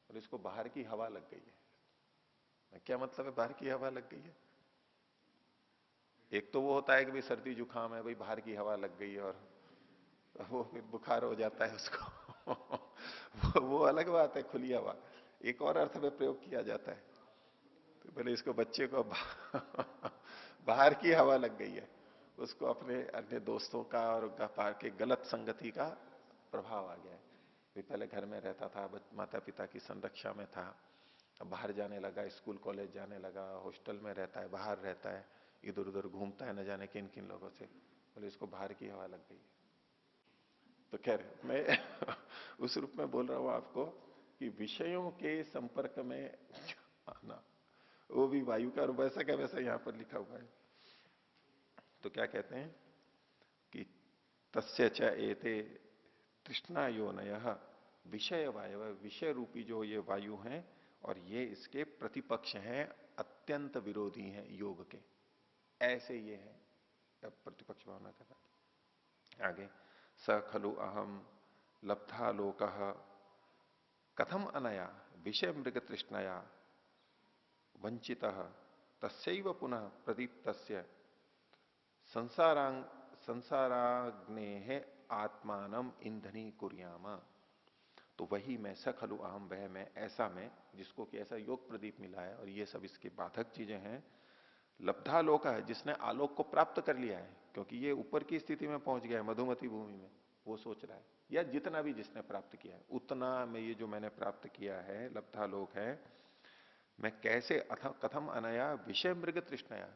और इसको बाहर की हवा लग गई है। क्या मतलब है बाहर की हवा लग गई है? एक तो वो होता है कि भाई सर्दी जुकाम है, भाई बाहर की हवा लग गई और वो फिर बुखार हो जाता है उसको वो अलग बात है, खुली हवा। एक और अर्थ में प्रयोग किया जाता है, तो पहले इसको बच्चे को बाहर की हवा लग गई है, उसको अपने अन्य दोस्तों का और बाहर के गलत संगति का प्रभाव आ गया है। भी पहले घर में रहता था, माता पिता की संरक्षा में था, अब बाहर जाने लगा, स्कूल कॉलेज जाने लगा, हॉस्टल में रहता है, बाहर रहता है, इधर उधर घूमता है, न जाने किन किन लोगों से, बोले इसको बाहर की हवा लग गई। तो खैर मैं उस रूप में बोल रहा हूं आपको कि विषयों के संपर्क में आना, वो भी वायु का, वैसा क्या वैसा यहां पर लिखा हुआ है। तो क्या कहते हैं कि तस्य च एते तृष्णा योनय विषय वायु, विषय रूपी जो ये वायु हैं, और ये इसके प्रतिपक्ष हैं, अत्यंत विरोधी हैं योग के, ऐसे ये है। अब प्रतिपक्ष भावना करना। आगे, स खलु अहम लब्धा लोक कथम अनया विषय मृग तृष्णया वंचित तस्यैव पुनः प्रदीप्तस्य संसाराग्ने आत्मानम ईंधनी कुर्यामा। तो वही मैं, स खलु अहम, वह मैं, ऐसा मैं, जिसको कि ऐसा योग प्रदीप मिला है और ये सब इसके बाधक चीजें हैं। लब्धालोक है, जिसने आलोक को प्राप्त कर लिया है, क्योंकि ये ऊपर की स्थिति में पहुंच गया है, मधुमती भूमि में, वो सोच रहा है, या जितना भी जिसने प्राप्त किया है उतना में, ये जो मैंने प्राप्त किया है लब्धालोक है, मैं कैसे कथम अनया विषय मृग तृष्णाया,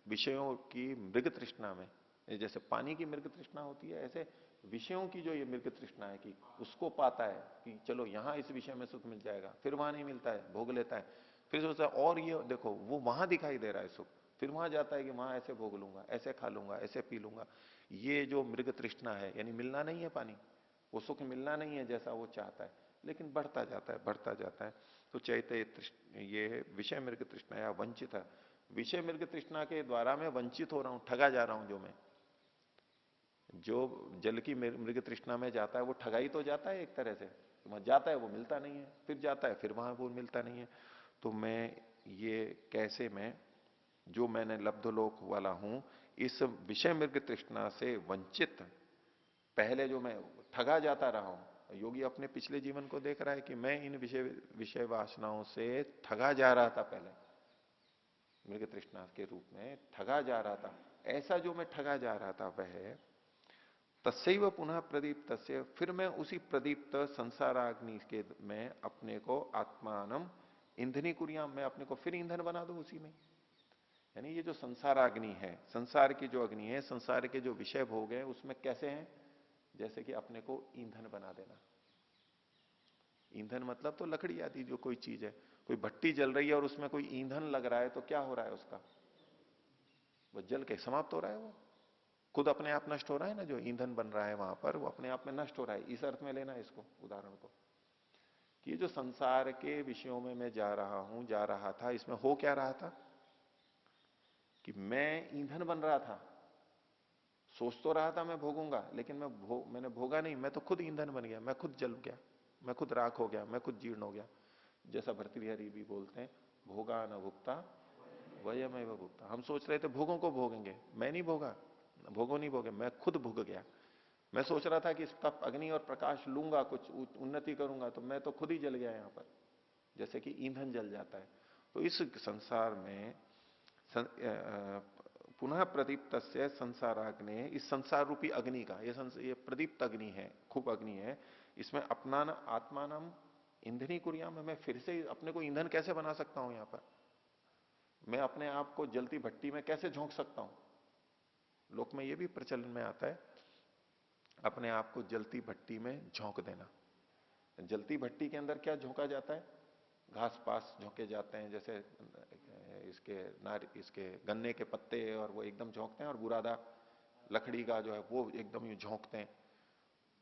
विषयों की मृग तृष्णा में, जैसे पानी की मृग तृष्णा होती है, ऐसे विषयों की जो ये मृग तृष्णा है, कि उसको पाता है कि चलो यहां इस विषय में सुख मिल जाएगा, फिर वहां नहीं मिलता है, भोग लेता है, फिर सोचता है और ये देखो वो वहां दिखाई दे रहा है सुख, फिर वहां जाता है कि वहां ऐसे भोग लूंगा, ऐसे खा लूंगा, ऐसे पी लूंगा। ये जो मृग तृष्णा है, यानी मिलना नहीं है पानी, वो सुख मिलना नहीं है जैसा वो चाहता है, लेकिन बढ़ता जाता है, बढ़ता जाता है। तो चैत्य ये विषय मृग तृष्णा या वंचित है, विषय मृग तृष्णा के द्वारा मैं वंचित हो रहा हूं, ठगा जा रहा हूं। जो जल की मृग तृष्णा में जाता है वो ठगाई तो जाता है एक तरह से, तो वहां जाता है वो मिलता नहीं है, फिर जाता है फिर वहां वो मिलता नहीं है। तो मैं ये कैसे, मैं जो मैंने लब्धलोक वाला हूं, इस विषय मृग तृष्णा से वंचित, पहले जो मैं ठगा जाता रहा हूं, योगी अपने पिछले जीवन को देख रहा है कि मैं इन विषय वासनाओं से ठगा जा रहा था, पहले मृग तृष्णा के रूप में ठगा जा रहा था, ऐसा जो मैं ठगा जा रहा था वह तस्सैव पुनः प्रदीप्त, फिर मैं उसी प्रदीप्त संसाराग्नि के में अपने को आत्मानम ईंधनी कुरियाम, मैं अपने को फिर ईंधन बना दूं उसी में। यानी ये जो संसाराग्नि है, संसार की जो अग्नि है, संसार के जो विषय भोग है, उसमें कैसे हैं, जैसे कि अपने को ईंधन बना देना। ईंधन मतलब तो लकड़ी आदि जो कोई चीज है, कोई भट्टी जल रही है और उसमें कोई ईंधन लग रहा है, तो क्या हो रहा है उसका, वो जल के समाप्त हो रहा है, वो खुद अपने आप नष्ट हो रहा है ना, जो ईंधन बन रहा है वहां पर वो अपने आप में नष्ट हो रहा है। इस अर्थ में लेना इसको, उदाहरण को, कि ये जो संसार के विषयों में मैं जा रहा हूं, जा रहा था, इसमें हो क्या रहा था कि मैं ईंधन बन रहा था, सोच तो रहा था मैं भोगूंगा, लेकिन मैंने भोगा नहीं, मैं तो खुद ईंधन बन गया, मैं खुद जल गया, मैं खुद राख हो गया, मैं खुद जीर्ण हो गया। जैसा भर्तृहरि भी बोलते हैं, भोगा न भुगता वयमेव भुगता। हम सोच रहे थे भोगों को भोगेंगे, मैं नहीं भोगा, भोगों नहीं भोगे, मैं खुद भुग गया। मैं सोच रहा था कि तप अग्नि और प्रकाश लूंगा, कुछ उन्नति करूंगा, तो मैं तो खुद ही जल गया यहां पर, जैसे कि ईंधन जल जाता है। तो इस संसार में पुनः प्रदीप्त संसाराग्नि, इस संसार रूपी अग्नि का, ये प्रदीप्त अग्नि है, खूब अग्नि है, इसमें अपना आत्मानम ईंधनी कुरियाम, मैं फिर से अपने को ईंधन कैसे बना सकता हूं यहां पर, मैं अपने आप को जलती भट्टी में कैसे झोंक सकता हूं। लोक में ये भी प्रचलन में आता है, अपने आप को जलती भट्टी में झोंक देना। जलती भट्टी के अंदर क्या झोंका जाता है, घास पास झोंके जाते हैं, जैसे इसके गन्ने के पत्ते, और वो एकदम झोंकते हैं, और बुरादा लकड़ी का जो है वो एकदम यूं झोंकते हैं।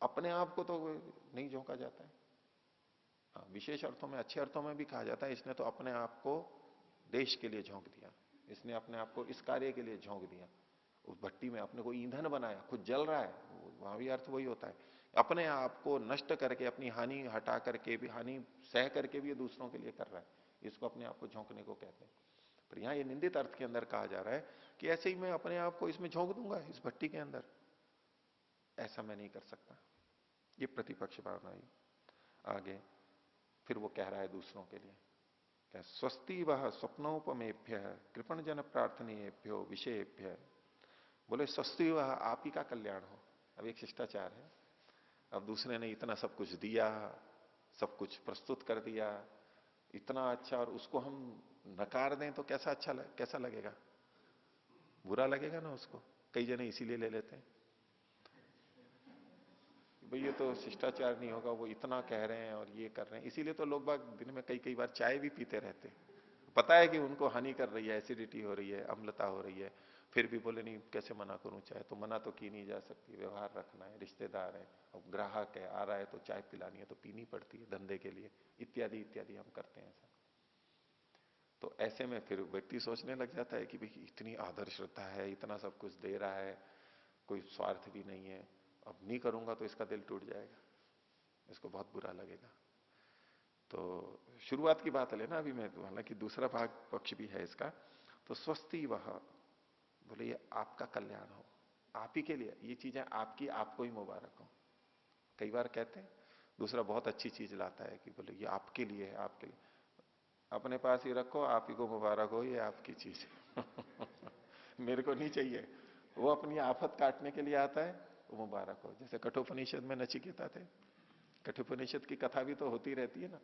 अपने आप को तो नहीं झोंका जाता है। हाँ, विशेष अर्थों में, अच्छे अर्थों में भी कहा जाता है, इसने तो अपने आप को देश के लिए झोंक दिया, इसने अपने आप को इस कार्य के लिए झोंक दिया, उस भट्टी में अपने को ईंधन बनाया, खुद जल रहा है, वहां भी अर्थ वही होता है, अपने आप को नष्ट करके, अपनी हानि हटा करके भी, हानि सह करके भी ये दूसरों के लिए कर रहा है, इसको अपने आप को झोंकने को कहते हैं। पर यहां ये निंदित अर्थ के अंदर कहा जा रहा है कि ऐसे ही मैं अपने आप को इसमें झोंक दूंगा, इस भट्टी के अंदर, ऐसा मैं नहीं कर सकता। ये प्रतिपक्ष भावना ही। आगे फिर वो कह रहा है दूसरों के लिए, क्या स्वस्ति वह स्वप्नोपमेभ्य कृपण जन प्रार्थनीयभ्यो विषयभ्य, बोले स्वस्ति वह, आप ही का कल्याण हो। अब एक शिष्टाचार है, अब दूसरे ने इतना सब कुछ दिया, सब कुछ प्रस्तुत कर दिया, इतना अच्छा, और उसको हम नकार दें तो कैसा कैसा लगेगा, बुरा लगेगा ना उसको। कई जने इसीलिए ले लेते हैं, भाई ये तो शिष्टाचार नहीं होगा, वो इतना कह रहे हैं और ये कर रहे हैं, इसीलिए तो लोग बाग दिन में कई बार चाय भी पीते रहते हैं, पता है कि उनको हानि कर रही है, एसिडिटी हो रही है, अम्लता हो रही है, फिर भी बोले नहीं कैसे मना करूं चाय, तो मना तो की नहीं जा सकती, व्यवहार रखना है, रिश्तेदार है, अब ग्राहक है, आ रहा है तो चाय पिलानी है, तो पीनी पड़ती है धंधे के लिए, इत्यादि इत्यादि हम करते हैं ऐसा। तो ऐसे में फिर व्यक्ति सोचने लग जाता है कि भाई इतनी आदर श्रद्धा है, इतना सब कुछ दे रहा है, कोई स्वार्थ भी नहीं है, अब नहीं करूंगा तो इसका दिल टूट जाएगा, इसको बहुत बुरा लगेगा। तो शुरुआत की बात लेना अभी मैं, हालांकि दूसरा भाग पक्ष भी है इसका। तो स्वस्ति वह, बोले ये आपका कल्याण हो, आप ही के लिए ये चीजें आपकी, आपको ही मुबारक हो। कई बार कहते हैं दूसरा बहुत अच्छी चीज लाता है कि बोले ये आपके लिए है, आपके लिए, अपने पास ही रखो, आप ही को मुबारक हो, ये आपकी चीज है मेरे को नहीं चाहिए। वो अपनी आफत काटने के लिए आता है, वो मुबारक हो। जैसे कठोपनिषद में नचिकेता थे, कठोपनिषद की कथा भी तो होती रहती है ना,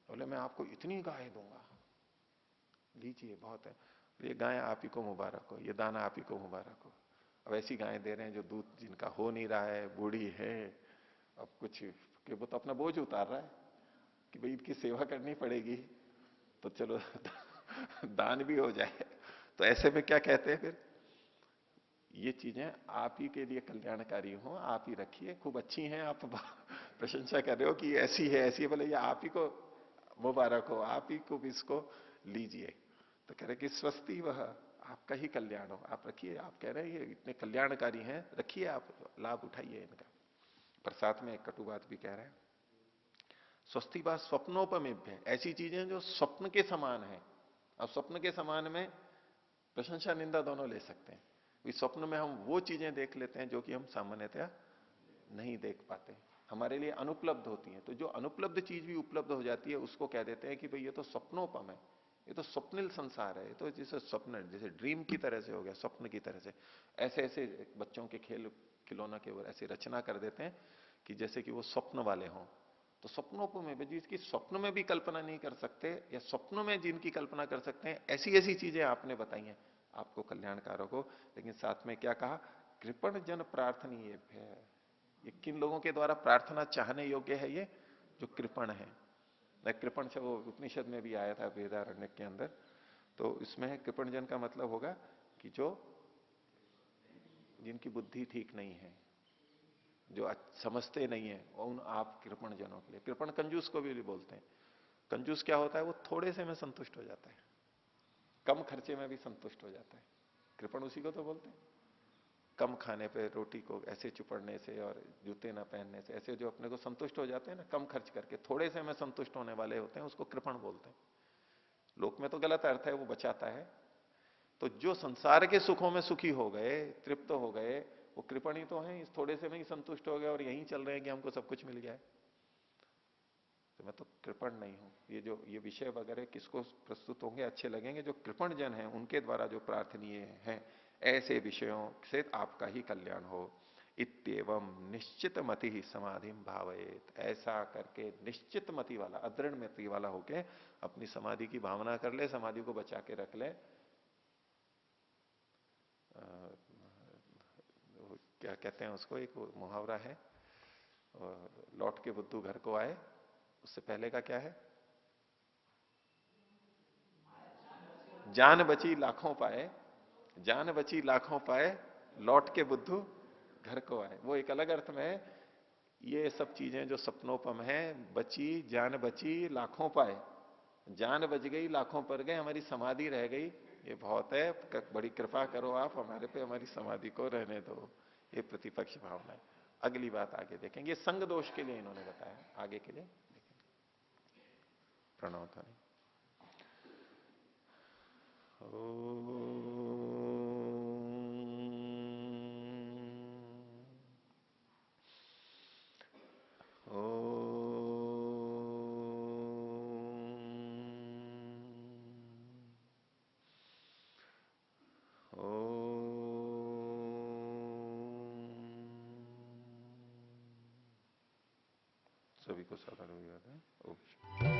बोले मैं आपको इतनी गाय दूंगा, लीजिए बहुत है, ये गाय आप ही को मुबारक हो, ये दाना आप ही को मुबारक हो। अब ऐसी गाय दे रहे हैं जो दूध जिनका हो नहीं रहा है, बूढ़ी है, अब कुछ कि वो तो अपना बोझ उतार रहा है कि भाई इनकी सेवा करनी पड़ेगी, तो चलो दान भी हो जाए। तो ऐसे में क्या कहते हैं फिर, ये चीजें आप ही के लिए कल्याणकारी हो, आप ही रखिए, खूब अच्छी हैं, आप प्रशंसा कर रहे हो कि ऐसी है ऐसी है, बोले ये आप ही को मुबारक हो, आप ही को भी इसको लीजिए। तो कह रहे कि स्वस्ति वह, आपका ही कल्याण हो, आप रखिए, आप कह रहे हैं ये इतने कल्याणकारी हैं, रखिए, आप लाभ उठाइए इनका। पर साथ में एक कटु बात भी कह रहे हैं, स्वस्ति बात स्वप्नोपमेभ्य, ऐसी चीजें जो स्वप्न के समान है। अब स्वप्न के समान में प्रशंसा निंदा दोनों ले सकते हैं। इस स्वप्न में हम वो चीजें देख लेते हैं जो कि हम सामान्यतया नहीं देख पाते, हमारे लिए अनुपलब्ध होती हैं। तो जो अनुपलब्ध चीज भी उपलब्ध हो जाती है उसको कह देते हैं कि भाई ये तो स्वप्नोपम है, ये तो स्वप्निल संसार है, ये तो जैसे स्वप्न, जैसे ड्रीम की तरह से हो गया, स्वप्न की तरह से। ऐसे ऐसे बच्चों के खेल खिलौना के वो ऐसी रचना कर देते हैं कि जैसे कि वो स्वप्न वाले हों। तो स्वप्नों में जिसकी स्वप्न में भी कल्पना नहीं कर सकते, या स्वप्नों में जिनकी कल्पना कर सकते हैं, ऐसी ऐसी चीजें आपने बताई हैं आपको कल्याणकारक हो। लेकिन साथ में क्या कहा, कृपण जन प्रार्थनीय है, ये किन लोगों के द्वारा प्रार्थना चाहने योग्य है, ये जो कृपण है। कृपण से वो उपनिषद में भी आया था वेदारण्य के अंदर। तो इसमें कृपण जन का मतलब होगा कि जो जिनकी बुद्धि ठीक नहीं है, जो समझते नहीं है, और उन आप कृपण जनों के लिए, कृपण कंजूस को भी बोलते हैं। कंजूस क्या होता है, वो थोड़े से में संतुष्ट हो जाता है, कम खर्चे में भी संतुष्ट हो जाता है, कृपण उसी को तो बोलते हैं। कम खाने पे, रोटी को ऐसे चुपड़ने से और जूते ना पहनने से, ऐसे जो अपने को संतुष्ट हो जाते हैं ना, कम खर्च करके थोड़े से में संतुष्ट होने वाले होते हैं, उसको कृपण बोलते हैं। लोक में तो गलत अर्थ है, वो बचाता है। तो जो संसार के सुखों में सुखी हो गए, तृप्त हो गए, वो कृपण ही तो है, इस थोड़े से में ही संतुष्ट हो गए और यहीं चल रहे हैं कि हमको सब कुछ मिल गया है। तो मैं तो कृपण नहीं हूं। ये विषय वगैरह किसको प्रस्तुत होंगे, अच्छे लगेंगे, जो कृपण जन है उनके द्वारा जो प्रार्थनीय है, ऐसे विषयों से आपका ही कल्याण हो। इत्येवं निश्चित मति ही समाधि भावेत, ऐसा करके निश्चित मति वाला, अदृढ़ मति वाला होके अपनी समाधि की भावना कर ले, समाधि को बचा के रख ले। क्या कहते हैं उसको, एक मुहावरा है, लौट के बुद्धू घर को आए, उससे पहले का क्या है, जान बची लाखों पाए, जान बची लाखों पाए, लौट के बुद्धू घर को आए। वो एक अलग अर्थ में है, ये सब चीजें जो सपनोपम है, बची जान बची लाखों पाए, जान बच गई लाखों पर गए, हमारी समाधि रह गई, ये बहुत है, बड़ी कृपा करो आप हमारे पे, हमारी समाधि को रहने दो। ये प्रतिपक्ष भावना है। अगली बात आगे देखेंगे, संग दोष के लिए इन्होंने बताया, आगे के लिए देखेंगे। प्रणव था नहीं। सभी को साधारण हो जाता है।